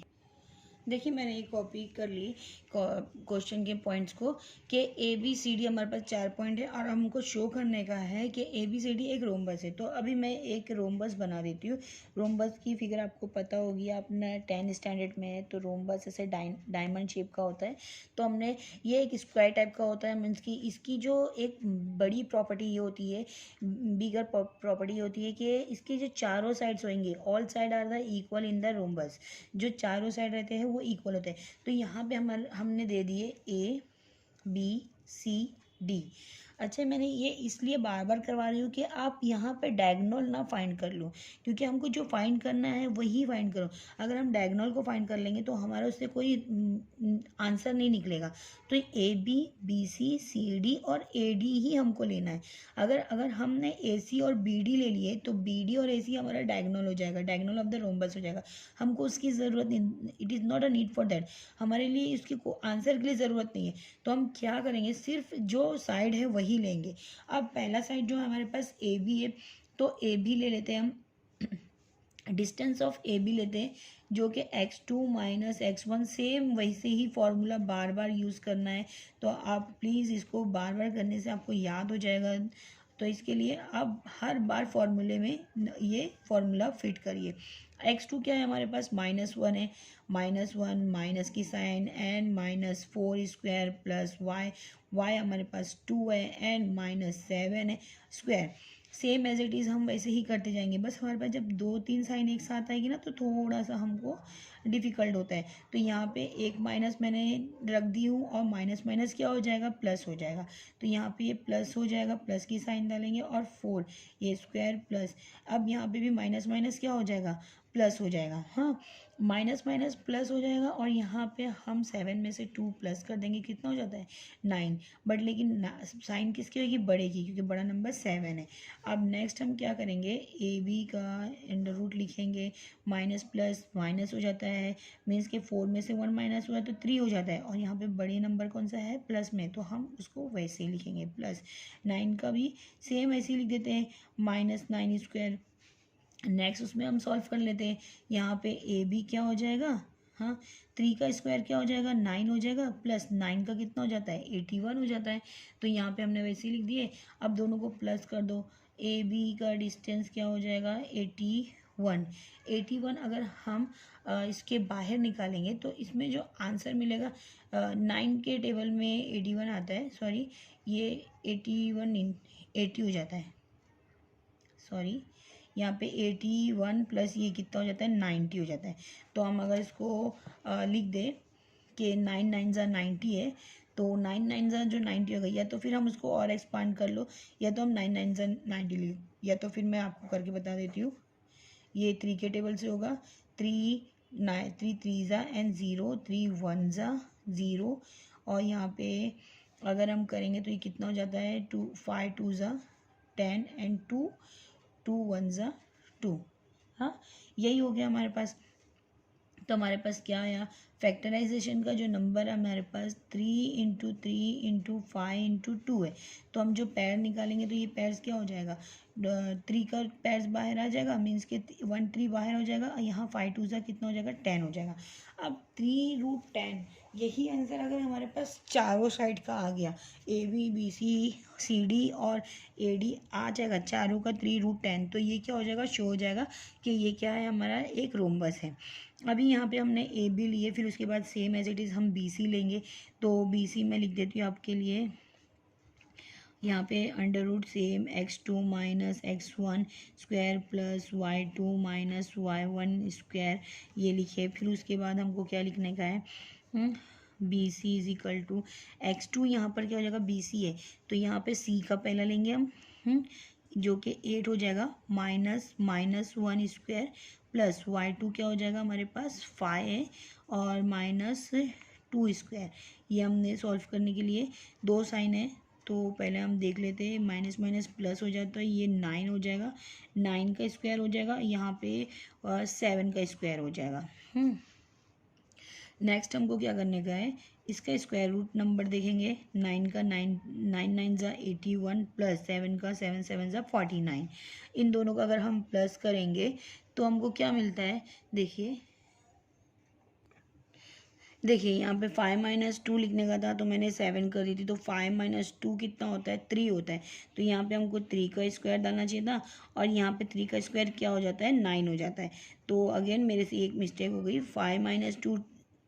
A: देखिए मैंने ये कॉपी कर ली क्वेश्चन के पॉइंट्स को, कि ABCD हमारे पास 4 पॉइंट है और हमको शो करने का है कि ABCD एक रोम्बस है। तो अभी मैं एक रोम्बस बना देती हूँ। रोम्बस की फिगर आपको पता होगी, आपने 10 स्टैंडर्ड में है, तो रोम्बस ऐसे डायमंड शेप का होता है। तो हमने ये एक स्क्वायर टाइप का होता है, मीन्स की इसकी जो एक बड़ी प्रॉपर्टी ये होती है, बिगर प्रॉपर्टी होती है कि इसके जो चारों साइड्स होंगे, all side are the equal in the rhombus, जो चारों साइड रहते हैं वो इक्वल होते हैं। तो यहाँ पे हमने दे दिए ABCD। अच्छा, मैंने ये इसलिए बार बार करवा रही हूँ कि आप यहाँ पे डायगोनल ना फाइंड कर लो, क्योंकि हमको जो फाइंड करना है वही फाइंड करो। अगर हम डायगोनल को फाइंड कर लेंगे तो हमारा उससे कोई आंसर नहीं निकलेगा। तो A B, B C, C D और ए डी ही हमको लेना है। अगर अगर हमने ए सी और बी डी ले लिए तो बी डी और ए सी हमारा डायगोनल हो जाएगा, डायगोनल ऑफ द रोम्बस हो जाएगा। हमको उसकी ज़रूरत नहीं, it is not a need for that. हमारे लिए इसकी आंसर के लिए ज़रूरत नहीं है। तो हम क्या करेंगे, सिर्फ जो साइड है वही लेंगे। अब पहला साइड जो है हमारे पास ए बी है, तो ए बी ले लेते हैं हम। डिस्टेंस ऑफ ए बी लेते हैं, जो कि x2 माइनस x1, सेम वैसे ही फॉर्मूला बार बार यूज़ करना है। तो आप प्लीज़ इसको बार बार करने से आपको याद हो जाएगा। तो इसके लिए आप हर बार फॉर्मूले में ये फॉर्मूला फिट करिए। x2 क्या है हमारे पास, -1 है, -1 माइनस की sign and -4 square plus y हमारे पास 2 है एंड -7 है square. Same as it is हम वैसे ही करते जाएंगे। बस हमारे पास जब 2-3 साइन एक साथ आएगी ना तो थोड़ा सा हमको डिफ़िकल्ट होता है। तो यहाँ पे एक माइनस मैंने रख दी हूँ और माइनस माइनस क्या हो जाएगा, प्लस हो जाएगा। तो यहाँ पे ये प्लस हो जाएगा, प्लस की साइन डालेंगे और 4 ये स्क्वायर प्लस। अब यहाँ पे भी माइनस माइनस क्या हो जाएगा, प्लस हो जाएगा। हाँ, माइनस माइनस प्लस हो जाएगा और यहाँ पे हम 7 में से 2 प्लस कर देंगे, कितना हो जाता है 9। बट लेकिन साइन किसकी होगी, बड़े की, क्योंकि बड़ा नंबर 7 है। अब नेक्स्ट हम क्या करेंगे, ए बी का अंडर रूट लिखेंगे, माइनस प्लस माइनस हो जाता है, मीन्स के 4 में से 1 माइनस हुआ तो 3 हो जाता है। और यहाँ पे बड़े नंबर कौन सा है, प्लस में, तो हम उसको वैसे ही लिखेंगे प्लस। 9 का भी सेम ऐसे ही लिख देते हैं, -9 स्क्वायर। नेक्स्ट उसमें हम सॉल्व कर लेते हैं। यहाँ पे ए बी क्या हो जाएगा, हाँ 3 का स्क्वायर क्या हो जाएगा, 9 हो जाएगा, प्लस 9 का कितना हो जाता है, 81 हो जाता है। तो यहाँ पे हमने वैसे ही लिख दिए। अब दोनों को प्लस कर दो, ए बी का डिस्टेंस क्या हो जाएगा, 81। 81 अगर हम इसके बाहर निकालेंगे तो इसमें जो आंसर मिलेगा, 9 के टेबल में 81 आता है, सॉरी ये 80 हो जाता है, सॉरी यहाँ पे 81 प्लस ये कितना हो जाता है, 90 हो जाता है। तो हम अगर इसको लिख दें कि 9 9 ज़ा 90 है, तो 9 9 ज़ा जो 90 हो गई, या तो फिर हम उसको और एक्सपांड कर लो, या तो हम 9 9 ज़ा 90 लिख, या तो फिर मैं आपको करके बता देती हूँ। ये 3 के टेबल से होगा, 3 3 ज़ा एंड 0, 3 1 ज़ा 0, और यहाँ पे अगर हम करेंगे तो ये कितना हो जाता है, 5 2 ज़ा 10 एंड 2 1 ज़ा 2। हाँ, यही हो गया हमारे पास। तो हमारे पास क्या आया, फैक्टराइजेशन का जो नंबर है हमारे पास 3 × 3 × 5 × 2 है। तो हम जो पैर निकालेंगे तो ये पैर्स क्या हो जाएगा, 3 का पैर्स बाहर आ जाएगा, मीन्स के 1 3 बाहर हो जाएगा, यहाँ 5 2 ज़ा कितना हो जाएगा, 10 हो जाएगा। अब 3√10, यही आंसर अगर हमारे पास चारों साइड का आ गया, A B B C C D और ए डी आ जाएगा चारों का 3√10, तो ये क्या हो जाएगा, शो हो जाएगा कि ये क्या है, हमारा एक रोम्बस है। अभी यहाँ पे हमने ए बी लिए, फिर उसके बाद सेम एज इट इज़ हम बी सी लेंगे। तो बी सी मैं लिख देती हूँ आपके लिए, यहाँ पे under root same x2 minus x1 square plus y2 minus y1 square, ये लिखे। फिर उसके बाद हमको क्या लिखने का है, B C is equal to x2, यहाँ पर क्या हो जाएगा, बी सी है, तो यहाँ पे c का पहला लेंगे हम, जो कि 8 हो जाएगा, -1 स्क्वायर प्लस y2 क्या हो जाएगा हमारे पास 5 है, और -2 स्क्वायर। ये हमने सॉल्व करने के लिए दो साइन है, तो पहले हम देख लेते हैं, माइनस माइनस प्लस हो जाता है, ये 9 हो जाएगा, 9 का स्क्वायर हो जाएगा, यहाँ पे 7 का स्क्वायर हो जाएगा। नेक्स्ट हमको क्या करने का है, इसका स्क्वायर रूट नंबर देखेंगे, 9 का 9 9 ज़ा 81 प्लस 7 का 7 7 ज़ा 49। इन दोनों का अगर हम प्लस करेंगे तो हमको क्या मिलता है, देखिए यहाँ पे 5 - 2 लिखने का था तो मैंने 7 कर दी थी, तो 5 - 2 कितना होता है, 3 होता है। तो यहाँ पे हमको 3 का स्क्वायर डालना चाहिए था, और यहाँ पे 3 का स्क्वायर क्या हो जाता है, 9 हो जाता है। तो अगेन मेरे से एक मिस्टेक हो गई, 5 - 2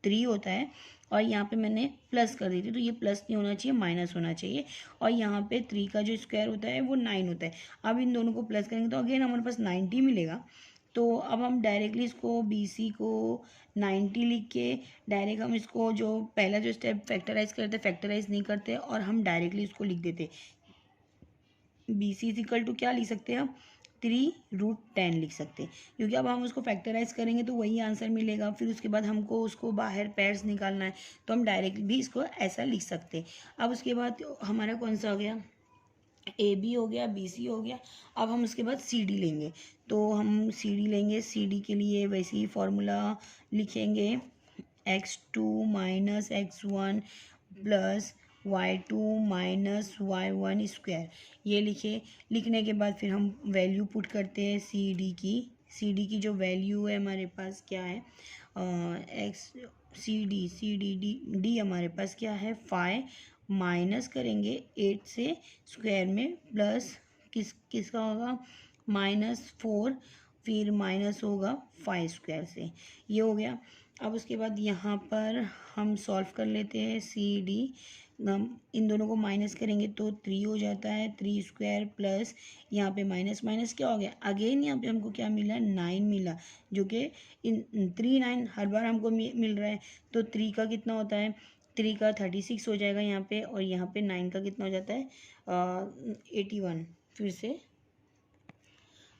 A: 3 होता है, और यहाँ पे मैंने प्लस कर दी थी, तो ये प्लस नहीं होना चाहिए, माइनस होना चाहिए। और यहाँ पे 3 का जो स्क्वायर होता है वो 9 होता है। अब इन दोनों को प्लस करेंगे तो अगेन हमारे पास 90 मिलेगा। तो अब हम डायरेक्टली इसको बी सी को 90 लिख के डायरेक्ट हम इसको जो पहला जो स्टेप फैक्टराइज करते, फैक्टराइज नहीं करते और हम डायरेक्टली इसको लिख देते, B C is equal to क्या लिख सकते हैं हम, 3√10 लिख सकते हैं, क्योंकि अब हम उसको फैक्टराइज करेंगे तो वही आंसर मिलेगा। फिर उसके बाद हमको उसको बाहर पैर्स निकालना है, तो हम डायरेक्ट भी इसको ऐसा लिख सकते हैं। अब उसके बाद हमारा कौन सा हो गया, ए बी हो गया, बी सी हो गया। अब हम उसके बाद सी डी लेंगे, तो हम सी डी लेंगे। सी डी के लिए वैसे ही फॉर्मूला लिखेंगे, x2 minus x1 plus y2 minus y1 square. ये लिखने के बाद फिर हम वैल्यू पुट करते हैं सी डी की। सी डी की जो वैल्यू है हमारे पास क्या है, एक्स सी डी डी हमारे पास क्या है 5, माइनस करेंगे 8 से स्क्वायर में, प्लस किसका होगा -4, फिर माइनस होगा 5 स्क्वायर से। ये हो गया। अब उसके बाद यहाँ पर हम सॉल्व कर लेते हैं सी डी। हम इन दोनों को माइनस करेंगे तो 3 हो जाता है, 3 स्क्वायर प्लस यहाँ पे माइनस माइनस क्या हो गया, अगेन यहाँ पे हमको क्या मिला, 9 मिला, जो कि इन 3 9 हर बार हमको मिल रहा है। तो 3 का कितना होता है, 3 का 36 हो जाएगा यहाँ पे, और यहाँ पे 9 का कितना हो जाता है 81 फिर से।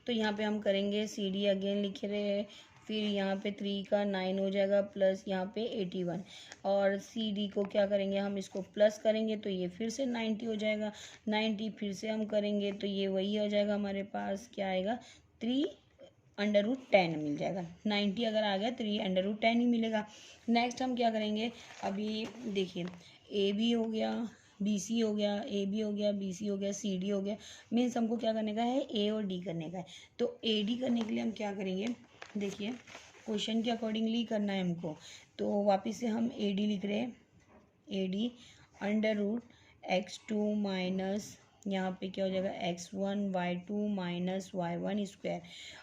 A: तो यहाँ पे हम करेंगे सी डी अगेन लिख रहे हैं, फिर यहाँ पे 3 का 9 हो जाएगा प्लस यहाँ पे 81, और सी डी को क्या करेंगे, हम इसको प्लस करेंगे तो ये फिर से 90 हो जाएगा। 90 फिर से हम करेंगे तो ये वही हो जाएगा, हमारे पास क्या आएगा 3√10 मिल जाएगा। 90 अगर आ गया 3√10 ही मिलेगा। नेक्स्ट हम क्या करेंगे, अभी देखिए ए बी हो गया, बी सी हो गया, ए बी हो गया, बी सी हो गया, सी डी हो गया। मीन्स हमको क्या करने का है, ए और डी करने का है। तो ए डी करने के लिए हम क्या करेंगे, देखिए क्वेश्चन के अकॉर्डिंगली करना है हमको। तो वापस से हम ए डी लिख रहे हैं, ए डी √x2 माइनस यहाँ पे क्या हो जाएगा x1 y2 minus y1 square,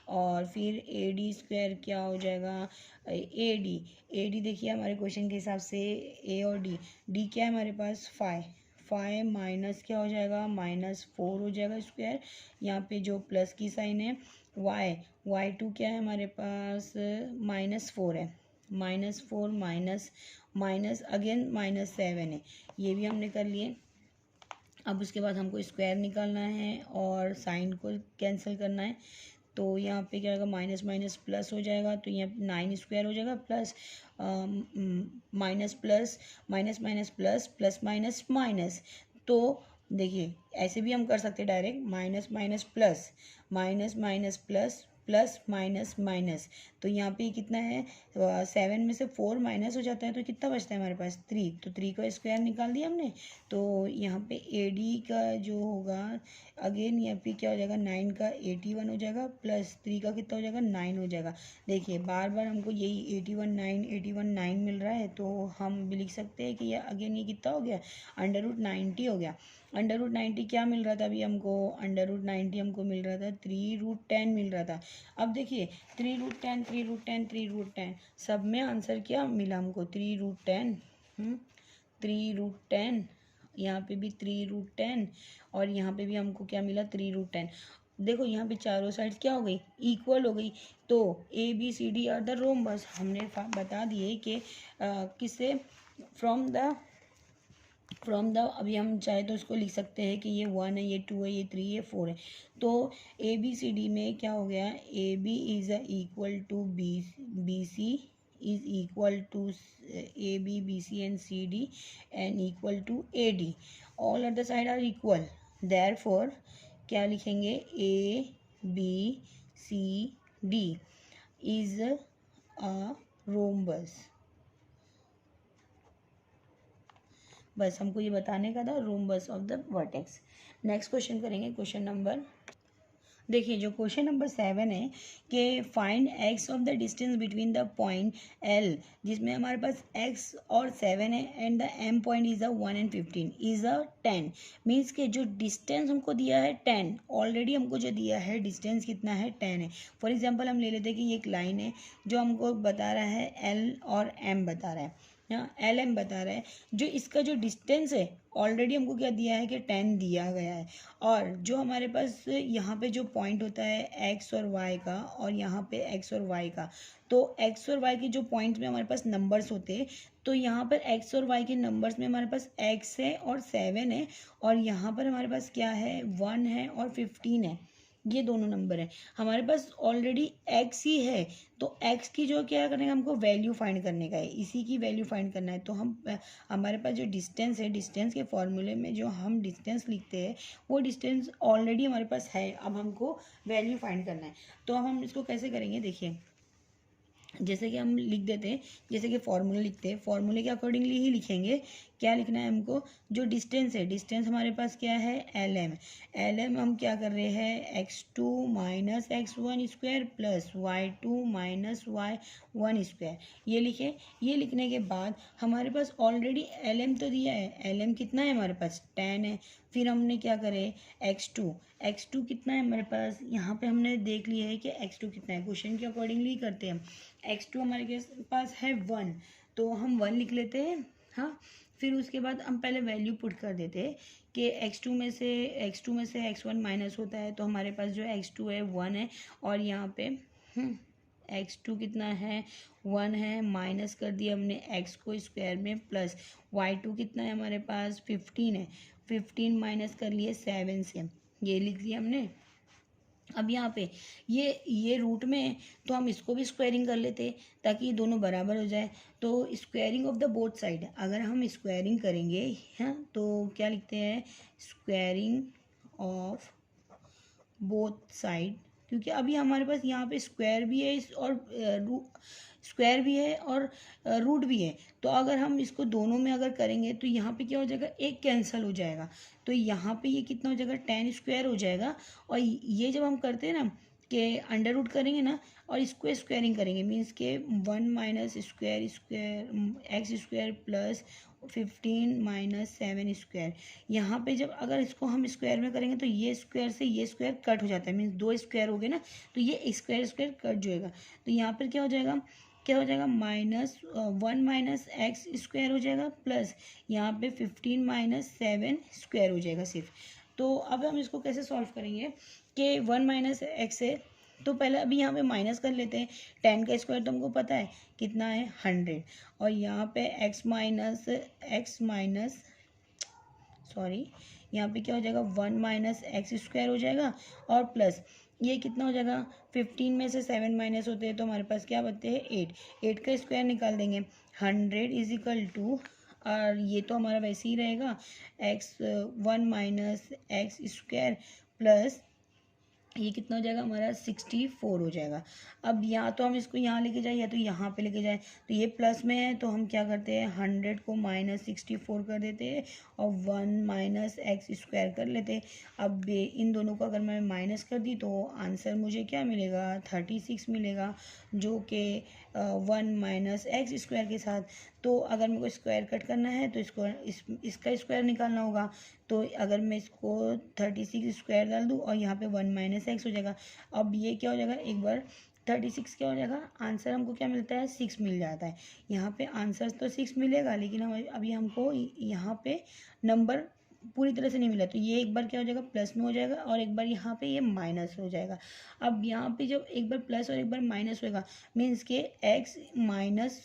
A: और फिर ए डी स्क्वायर क्या हो जाएगा, ए डी देखिए हमारे क्वेश्चन के हिसाब से ए और डी क्या है हमारे पास 5 माइनस क्या हो जाएगा, -4 हो जाएगा स्क्वायर। यहाँ पे जो प्लस की साइन है, y2 क्या है हमारे पास -4 है, -4 माइनस अगेन -7 है, ये भी हमने कर लिए। अब उसके बाद हमको स्क्वायर निकालना है और साइन को कैंसिल करना है। तो यहाँ पे क्या होगा, माइनस माइनस प्लस हो जाएगा, तो यहाँ 9 स्क्वायर हो जाएगा, plus minus plus minus minus plus plus minus minus. तो देखिए ऐसे भी हम कर सकते हैं direct, minus minus plus minus minus plus plus minus minus. तो यहाँ पे कितना है 7 में से 4 माइनस हो जाता है, तो कितना बचता है हमारे पास 3, तो 3 का स्क्वायर निकाल दिया हमने। तो यहाँ पे ए डी का जो होगा अगेन यहाँ पे क्या हो जाएगा, 9 का 81 हो जाएगा, प्लस 3 का कितना हो जाएगा 9 हो जाएगा। देखिए बार बार हमको यही 81 9 मिल रहा है, तो हम भी लिख सकते हैं कि ये अगेन ये कितना हो गया, √90 हो गया। √90 क्या मिल रहा था अभी हमको, √90 हमको मिल रहा था 3√10 मिल रहा था। अब देखिए 3√10 3√10 3√10 सब में आंसर क्या मिला हमको, 3√10 3√10, यहाँ पे भी 3√10, और यहाँ पे भी हमको क्या मिला 3√10। देखो यहाँ पे चारों साइड क्या हो गई, इक्वल हो गई। तो A B C D are the rhombus, हमने बता दिए कि किससे, फ्रॉम द अभी हम चाहे तो उसको लिख सकते हैं कि ये 1 है, ये 2 है, ये 3 है, 4 है। तो ए बी सी डी में क्या हो गया, A B is equal to B C is equal to A B B C and C D and equal to A D, all other side are equal. Therefore क्या लिखेंगे, A B C D is a rhombus. बस हमको ये बताने का था, rhombus of the vertex. Next question करेंगे, क्वेश्चन नंबर, देखिए जो क्वेश्चन नंबर 7 है कि find x of the distance between the point L, जिसमें हमारे पास x और 7 है, and the m point is 1 and 15 is 10। Means के जो डिस्टेंस हमको दिया है 10, ऑलरेडी हमको जो दिया है डिस्टेंस कितना है 10 है। फॉर एग्जाम्पल हम ले लेते हैं कि ये एक लाइन है जो हमको बता रहा है L और M बता रहा है। यहाँ LM बता रहा है, जो इसका जो डिस्टेंस है ऑलरेडी हमको क्या दिया है कि 10 दिया गया है, और जो हमारे पास यहाँ पे जो पॉइंट होता है x और y का, और यहाँ पे x और y का, तो x और y के जो पॉइंट्स में हमारे पास नंबर्स होते हैं, तो यहाँ पर x और y के नंबर्स में हमारे पास x है और 7 है, और यहाँ पर हमारे पास क्या है 1 है और 15 है, ये दोनों नंबर है हमारे पास ऑलरेडी। x ही है तो x की जो क्या करना है, हमको वैल्यू फाइंड करने का है, इसी की वैल्यू फाइंड करना है। तो हमारे पास जो डिस्टेंस है, डिस्टेंस के फॉर्मूले में जो हम डिस्टेंस लिखते हैं वो डिस्टेंस ऑलरेडी हमारे पास है, अब हमको वैल्यू फाइंड करना है। तो अब हम इसको कैसे करेंगे, देखिए जैसे कि हम लिख देते हैं, जैसे कि फॉर्मूला लिखते हैं, फॉर्मूले के अकॉर्डिंगली ही लिखेंगे। क्या लिखना है हमको, जो डिस्टेंस है, डिस्टेंस हमारे पास क्या है LM, LM हम क्या कर रहे हैं x2 minus x1 square plus y2 minus y1 square, ये लिखे। ये लिखने के बाद हमारे पास ऑलरेडी LM तो दिया है, LM कितना है हमारे पास 10 है। फिर हमने क्या करे x2 कितना है हमारे पास, यहाँ पे हमने देख लिया है कि x2 कितना है, क्वेश्चन के अकॉर्डिंगली करते हैं हम। x2 हमारे पास है 1, तो हम 1 लिख लेते हैं, हाँ। फिर उसके बाद हम पहले वैल्यू पुट कर देते हैं कि x2 में से x1 माइनस होता है, तो हमारे पास जो x2 है 1 है, और यहाँ पे x2 कितना है 1 है, माइनस कर दिया हमने x को स्क्वायर में, प्लस y2 कितना है हमारे पास 15 है, 15 माइनस कर लिए 7 से, ये लिख लिया हमने। अब यहाँ पे ये रूट में है, तो हम इसको भी स्क्वायरिंग कर लेते हैं ताकि ये दोनों बराबर हो जाए। तो squaring of the both side, अगर हम स्क्वायरिंग करेंगे, हाँ, तो क्या लिखते हैं स्क्वायरिंग ऑफ बोथ साइड, क्योंकि अभी हमारे पास यहाँ पे स्क्वायर भी है और स्क्वायर भी है और रूट भी है, तो अगर हम इसको दोनों में अगर करेंगे तो यहाँ पे क्या हो जाएगा, एक कैंसिल हो जाएगा, तो यहाँ पे ये कितना हो जाएगा 10 स्क्वायर हो जाएगा। और ये जब हम करते हैं ना कि अंडर रूट करेंगे ना और इसको स्क्वायरिंग करेंगे, मीन्स के 1 minus square x square plus 15 minus 7 square, यहाँ पे जब अगर इसको हम स्क्वायर में करेंगे तो ये स्क्वायर से ये स्क्वायर कट हो जाता है, मीन्स 2 स्क्वायर हो गए ना, तो ये स्क्वायर स्क्वायर कट जाएगा, तो यहाँ पर क्या हो जाएगा -1 माइनस एक्स स्क्वायर हो जाएगा, प्लस यहाँ पे 15 माइनस 7 स्क्वायर हो जाएगा सिर्फ। तो अब हम इसको कैसे सॉल्व करेंगे कि 1 माइनस एक्स है, तो पहले अभी यहाँ पे माइनस कर लेते हैं, 10 का स्क्वायर तो हमको पता है कितना है 100, और यहाँ पे x माइनस सॉरी यहाँ पे क्या हो जाएगा 1 माइनस एक्स स्क्वायर हो जाएगा, और प्लस ये कितना हो जाएगा 15 में से 7 माइनस होते हैं तो हमारे पास क्या बचते हैं 8 का स्क्वायर निकाल देंगे, 100 इज इक्वल टू, और ये तो हमारा वैसे ही रहेगा 1 माइनस एक्स स्क्वायर प्लस ये कितना हो जाएगा हमारा 64 हो जाएगा। अब या तो हम इसको यहाँ लेके जाए या तो यहाँ पे लेके जाए, तो ये प्लस में है तो हम क्या करते हैं 100 को माइनस 64 कर देते हैं और 1 माइनस एक्स स्क्वायर कर लेते हैं। अब इन दोनों को अगर मैं माइनस कर दी तो आंसर मुझे क्या मिलेगा 36 मिलेगा, जो कि 1 माइनस एक्स स्क्वायर के साथ। तो अगर मेरे को स्क्वायर कट करना है तो इसका स्क्वायर निकालना होगा, तो अगर मैं इसको 36 स्क्वायर डाल दूँ और यहाँ पे 1 माइनस एक्स हो जाएगा। अब ये क्या हो जाएगा एक बार 36 क्या हो जाएगा, आंसर हमको क्या मिलता है 6 मिल जाता है। यहाँ पे आंसर तो 6 मिलेगा, लेकिन हम अभी हमको यहाँ पे नंबर पूरी तरह से नहीं मिला, तो ये एक बार क्या हो जाएगा प्लस में हो जाएगा और एक बार यहाँ पे ये माइनस हो जाएगा। अब यहाँ पे जब एक बार प्लस और एक बार माइनस होएगा, मीन्स के x minus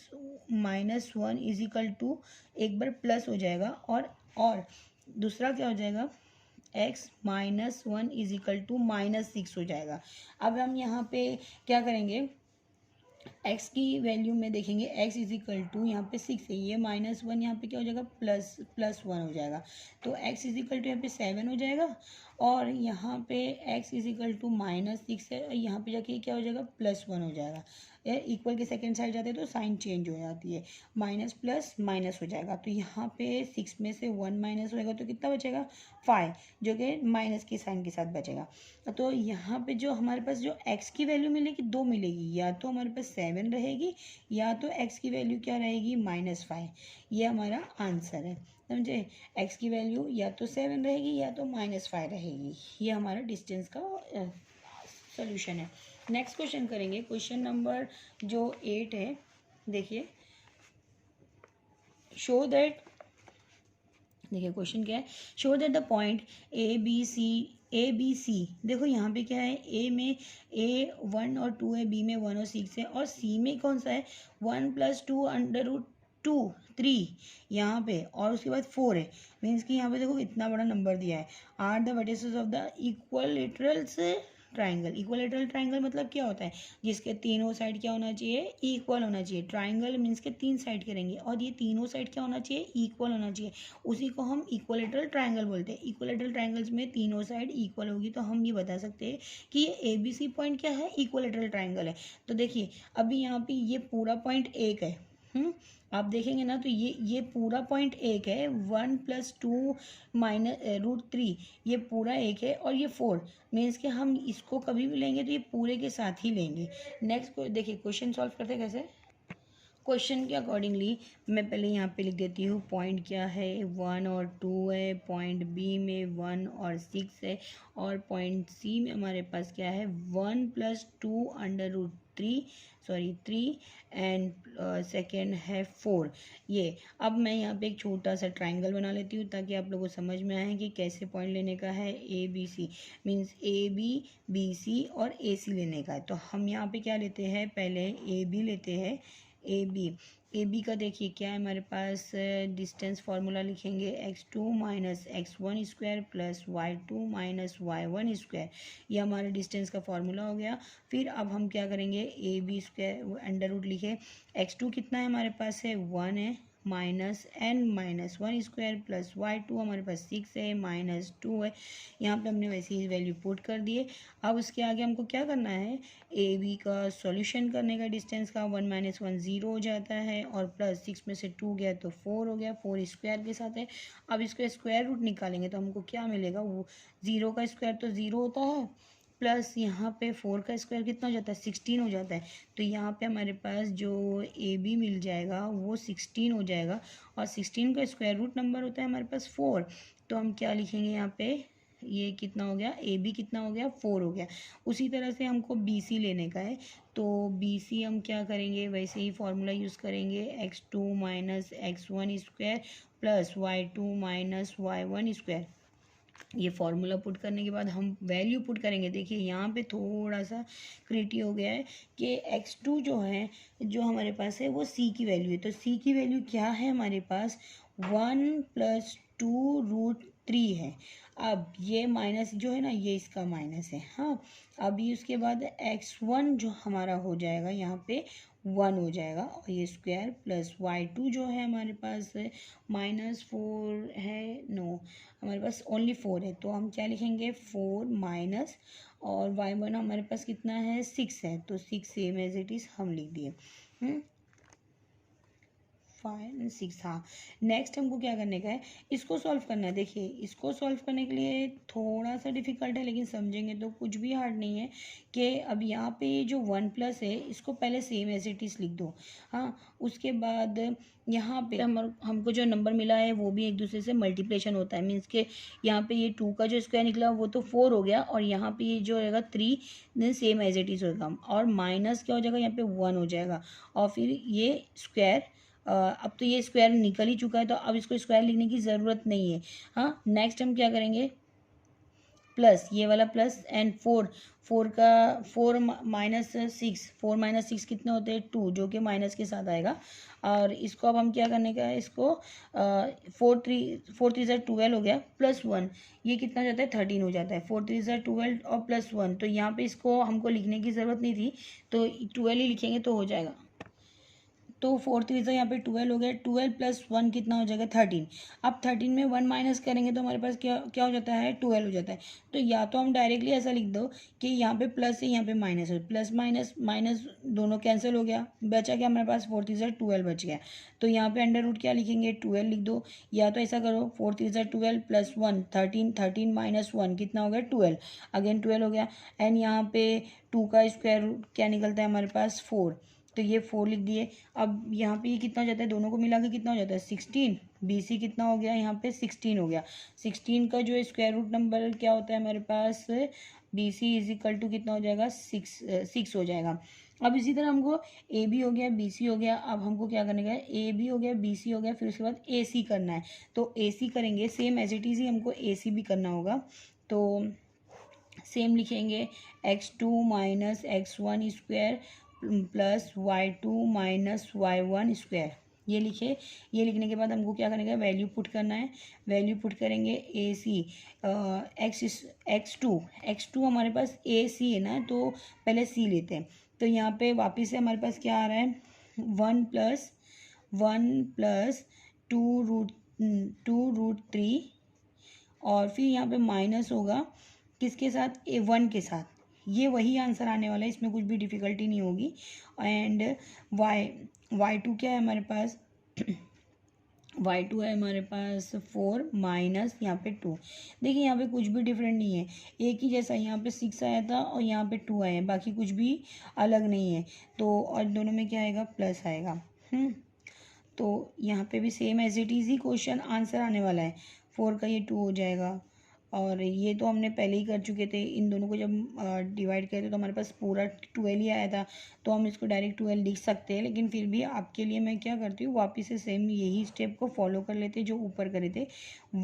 A: 1 is equal to एक बार प्लस हो जाएगा और दूसरा क्या हो जाएगा x minus 1 is equal to -6 हो जाएगा। अब हम यहाँ पे क्या करेंगे, x की वैल्यू में देखेंगे, x इज इक्वल टू यहाँ पे 6 है, ये -1 यहाँ पे क्या हो जाएगा +1 हो जाएगा, तो x इज इक्वल टू यहाँ पे 7 हो जाएगा, और यहाँ पे x इज इक्वल टू -6 है, यहाँ पे जाके क्या हो जाएगा +1 हो जाएगा। इक्वल के सेकेंड साइड जाते हैं तो साइन चेंज हो जाती है, माइनस प्लस माइनस हो जाएगा, तो यहाँ पे 6 में से 1 माइनस होएगा तो कितना बचेगा 5, जो कि माइनस के साइन के साथ बचेगा। तो यहाँ पे जो हमारे पास जो x की वैल्यू मिलेगी 2 मिलेगी, या तो हमारे पास 7 रहेगी या तो x की वैल्यू क्या रहेगी -5, ये हमारा आंसर है, समझे। x की वैल्यू या तो 7 रहेगी या तो -5 रहेगी, ये हमारा डिस्टेंस का सोल्यूशन है। नेक्स्ट क्वेश्चन करेंगे, क्वेश्चन नंबर जो 8 है, देखिए शो दैट, देखिए क्वेश्चन क्या है, show that the point A B C, देखो यहाँ पे क्या है, ए में A1 और 2 है, बी में 1 और 6 है, और सी में कौन सा है 1+2√2 3 यहाँ पे, और उसके बाद 4 है। मीन्स कि यहाँ पे देखो इतना बड़ा नंबर दिया है। Are the vertices of the equilaterals triangle. Equilateral triangle मतलब क्या होता है, जिसके तीनों साइड क्या होना चाहिए, इक्वल होना चाहिए। ट्राइंगल मीन्स के 3 साइड के रहेंगे और ये तीनों साइड क्या होना चाहिए, इक्वल होना चाहिए। उसी को हम इक्वलेटरल ट्राइंगल बोलते हैं। इक्वलेटरल ट्राइंगल्स में तीनों साइड इक्वल होगी तो हम ये बता सकते हैं कि ये ABC पॉइंट क्या है, इक्वलेटरल ट्राइंगल है। तो देखिए अभी यहाँ पे ये पूरा पॉइंट एक है, आप देखेंगे ना तो ये पूरा पॉइंट एक है, 1+2√3 ये पूरा एक है, और ये 4 मीन्स कि हम इसको कभी भी लेंगे तो ये पूरे के साथ ही लेंगे। नेक्स्ट देखिए क्वेश्चन सॉल्व करते हैं कैसे। क्वेश्चन के अकॉर्डिंगली मैं पहले यहाँ पे लिख देती हूँ, पॉइंट क्या है 1 और 2 है, पॉइंट बी में 1 और 6 है, और पॉइंट सी में हमारे पास क्या है 1+2√3 एंड सेकेंड है 4। ये अब मैं यहाँ पे एक छोटा सा ट्राइंगल बना लेती हूँ ताकि आप लोगों को समझ में आए कि कैसे पॉइंट लेने का है। ABC मीन्स AB BC और AC लेने का है। तो हम यहाँ पे क्या लेते हैं, पहले AB लेते हैं। ए बी का देखिए क्या है हमारे पास, डिस्टेंस फार्मूला लिखेंगे x2 minus x1 square plus y2 minus y1 square, ये हमारे डिस्टेंस का फार्मूला हो गया। फिर अब हम क्या करेंगे, AB स्क्वायर अंडर रूट लिखे, x2 कितना है हमारे पास है 1 है, -n-1 स्क्वायर प्लस y2 हमारे पास 6 है -2 है। यहाँ पे हमने वैसे ही वैल्यू पुट कर दिए। अब उसके आगे हमको क्या करना है, ए बी का सॉल्यूशन करने का, डिस्टेंस का 1 - 1 0 हो जाता है, और प्लस 6 में से 2 गया तो 4 हो गया, 4 स्क्वायर के साथ है। अब इसको स्क्वायर रूट निकालेंगे तो हमको क्या मिलेगा, वो 0 का स्क्वायर तो 0 होता है, प्लस यहाँ पे 4 का स्क्वायर कितना हो जाता है 16 हो जाता है। तो यहाँ पे हमारे पास जो ए बी मिल जाएगा वो 16 हो जाएगा, और 16 का स्क्वायर रूट नंबर होता है हमारे पास 4। तो हम क्या लिखेंगे यहाँ पे, ये कितना हो गया, ए बी कितना हो गया 4 हो गया। उसी तरह से हमको बी सी लेने का है, तो बी सी हम क्या करेंगे, वैसे ही फॉर्मूला यूज़ करेंगे, x2 minus x1 square plus y2 minus y1 square. ये फॉर्मूला पुट करने के बाद हम वैल्यू पुट करेंगे। देखिए यहाँ पे थोड़ा सा क्रिएटिव हो गया है कि x2 जो है, जो हमारे पास है वो c की वैल्यू है। तो c की वैल्यू क्या है हमारे पास 1+2√3 है। अब ये माइनस जो है ना, ये इसका माइनस है। हाँ, अभी उसके बाद x1 जो हमारा हो जाएगा यहाँ पे 1 हो जाएगा, और ये स्क्वायर प्लस y2 जो है हमारे पास -4 है, नो हमारे पास ओनली 4 है, तो हम क्या लिखेंगे 4 माइनस, और y1 हमारे पास कितना है 6 है, तो 6 सेम एज इट इज़ हम लिख दिए। 5 6। हाँ, नेक्स्ट हमको क्या करने का है, इसको सॉल्व करना है। देखिए इसको सॉल्व करने के लिए थोड़ा सा डिफिकल्ट है, लेकिन समझेंगे तो कुछ भी हार्ड नहीं है। कि अब यहाँ पे ये जो 1+ है इसको पहले सेम एज इट इज़ लिख दो। हाँ, उसके बाद यहाँ पे हमको जो नंबर मिला है वो भी एक दूसरे से मल्टीप्लिकेशन होता है। मीन्स के यहाँ पे ये 2 का जो स्क्वायर निकला वो तो 4 हो गया, और यहाँ पे ये जो रहेगा 3 सेम एज इट इज़ होगा, और माइनस क्या हो जाएगा यहाँ पे 1 हो जाएगा, और फिर ये स्क्वायर। अब तो ये स्क्वायर निकल ही चुका है तो अब इसको स्क्वायर लिखने की ज़रूरत नहीं है। हाँ, नेक्स्ट हम क्या करेंगे, प्लस ये वाला प्लस एंड 4 का 4 माइनस 6, 4 माइनस 6 कितने होते हैं 2, जो कि माइनस के साथ आएगा। और इसको अब हम क्या करने का है, इसको 4 3 12 हो गया, +1 ये कितना हो जाता है 13 हो जाता है। 4 3 12 और +1, तो यहाँ पे इसको हमको लिखने की ज़रूरत नहीं थी, तो 12 ही लिखेंगे तो हो जाएगा। तो 4 3 यहाँ पे 12 हो गया, 12 + 1 कितना हो जाएगा 13। अब 13 में 1 माइनस करेंगे तो हमारे पास क्या क्या हो जाता है 12 हो जाता है। तो या तो हम डायरेक्टली ऐसा लिख दो कि यहाँ पे प्लस है यहाँ पे माइनस है, प्लस माइनस माइनस दोनों कैंसिल हो गया, बचा क्या हमारे पास 4 3 12 बच गया। तो यहाँ पे अंडर रूट क्या लिखेंगे 12 लिख दो, या तो ऐसा करो 4 3 12 + 1 13, 13 - 1 कितना हो गया 12, अगेन 12 हो गया। एंड यहाँ पे 2 का स्क्वायर रूट क्या निकलता है हमारे पास 4, तो ये 4 लिख दिए। अब यहाँ पे ये कितना हो जाता है, दोनों को मिला के कितना हो जाता है 16, BC कितना हो गया यहाँ पे 16 हो गया। 16 का जो स्क्वायर रूट नंबर क्या होता है हमारे पास, BC = कितना हो जाएगा 6 हो जाएगा। अब इसी तरह हमको ए बी हो गया, बी सी हो गया, अब हमको क्या करने का है, ए बी हो गया, बी सी हो गया, फिर उसके बाद ए सी करना है। तो ए सी करेंगे, सेम एज इट इज़ ही हमको ए सी भी करना होगा। तो सेम लिखेंगे x2 minus x1 square plus y2 minus y1 square, ये लिखे। ये लिखने के बाद हमको क्या करने का है, वैल्यू पुट करना है। वैल्यू पुट करेंगे ए सी एक्स टू हमारे पास ए सी है ना, तो पहले सी लेते हैं। तो यहाँ पे वापस से हमारे पास क्या आ रहा है, 1 प्लस 2√3 और फिर यहाँ पे माइनस होगा किसके साथ, A1 के साथ। ये वही आंसर आने वाला है, इसमें कुछ भी डिफ़िकल्टी नहीं होगी। एंड y2 क्या है हमारे पास, y2 है हमारे पास 4 माइनस यहाँ पे 2। देखिए यहाँ पे कुछ भी डिफरेंट नहीं है, एक ही जैसा, यहाँ पे 6 आया था और यहाँ पे 2 आया है, बाकी कुछ भी अलग नहीं है। तो और दोनों में क्या आएगा, प्लस आएगा। तो यहाँ पे भी सेम एज इट इज़ ही क्वेश्चन आंसर आने वाला है। 4 का ये 2 हो जाएगा, और ये तो हमने पहले ही कर चुके थे। इन दोनों को जब डिवाइड करते तो हमारे पास पूरा 12 ही आया था, तो हम इसको डायरेक्ट 12 लिख सकते हैं। लेकिन फिर भी आपके लिए मैं क्या करती हूँ, वापस से सेम यही स्टेप को फॉलो कर लेते जो ऊपर करे थे।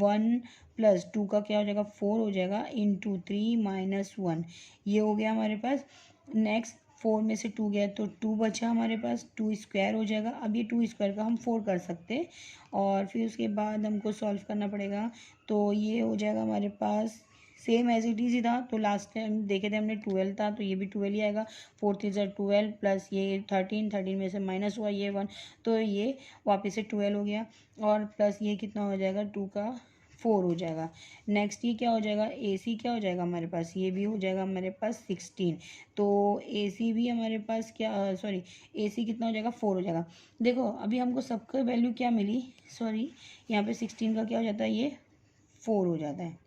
A: 1 प्लस 2 का क्या हो जाएगा, 4 हो जाएगा, इंटू 3 माइनस 1, ये हो गया हमारे पास। नेक्स्ट 4 में से 2 गया तो 2 बचा हमारे पास, 2 स्क्वायर हो जाएगा। अब ये 2 स्क्वायर का हम 4 कर सकते हैं, और फिर उसके बाद हमको सॉल्व करना पड़ेगा। तो ये हो जाएगा हमारे पास सेम एज इट इज़ ही था। तो लास्ट टाइम देखे थे हमने 12 था, तो ये भी 12 ही आएगा। 4 3 ज़ा 12 प्लस ये 13 में से माइनस हुआ ये 1, तो ये वापस से 12 हो गया, और प्लस ये कितना हो जाएगा, 2 का 4 हो जाएगा। नेक्स्ट ये क्या हो जाएगा, ए सी क्या हो जाएगा हमारे पास, ये भी हो जाएगा हमारे पास 16। तो ए सी भी हमारे पास क्या, सॉरी ए सी कितना हो जाएगा, 4 हो जाएगा। देखो अभी हमको सबका वैल्यू क्या मिली, सॉरी यहाँ पे 16 का क्या हो जाता है, ये 4 हो जाता है।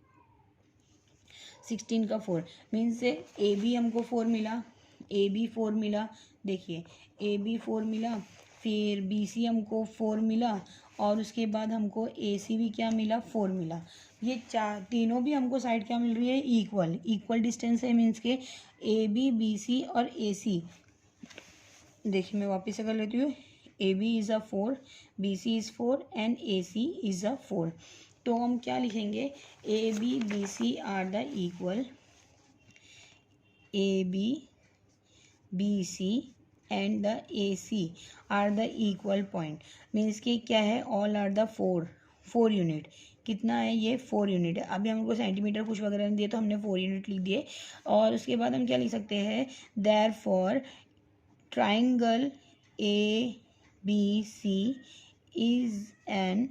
A: 16 का 4 मीन्स से ए बी हमको 4 मिला, ए बी 4 मिला, देखिए ए बी 4 मिला, फिर बी सी हमको 4 मिला, और उसके बाद हमको ए सी भी क्या मिला, 4 मिला। ये तीनों भी हमको साइड क्या मिल रही है, इक्वल इक्वल डिस्टेंस है, मीन्स के ए बी सी और ए सी। देखिए मैं वापस से कर लेती हूँ, A B is a 4, B C is 4 and A C is a 4। तो हम क्या लिखेंगे, A B C are the equal, A B C and the A C are the equal point. Means कि क्या है, ऑल आर द 4 यूनिट। कितना है ये, 4 यूनिट है। अभी हमको सेंटीमीटर कुछ वगैरह नहीं दिए, तो हमने 4 यूनिट लिख दिए। और उसके बाद हम क्या लिख सकते हैं, therefore triangle A B C is an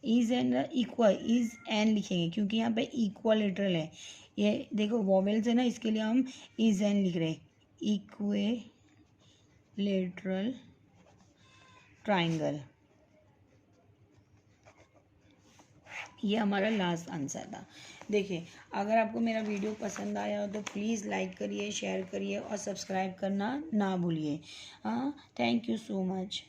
A: equal, is an लिखेंगे, क्योंकि यहाँ पे इक्वलेटरल है। ये देखो वॉवेल्स है ना, इसके लिए हम इज एन लिख रहे हैं, इक्विलेटरल ट्राइंगल। ये हमारा लास्ट आंसर था। देखिए अगर आपको मेरा वीडियो पसंद आया हो तो प्लीज़ लाइक करिए, शेयर करिए और सब्सक्राइब करना ना भूलिए। हाँ, थैंक यू सो मच।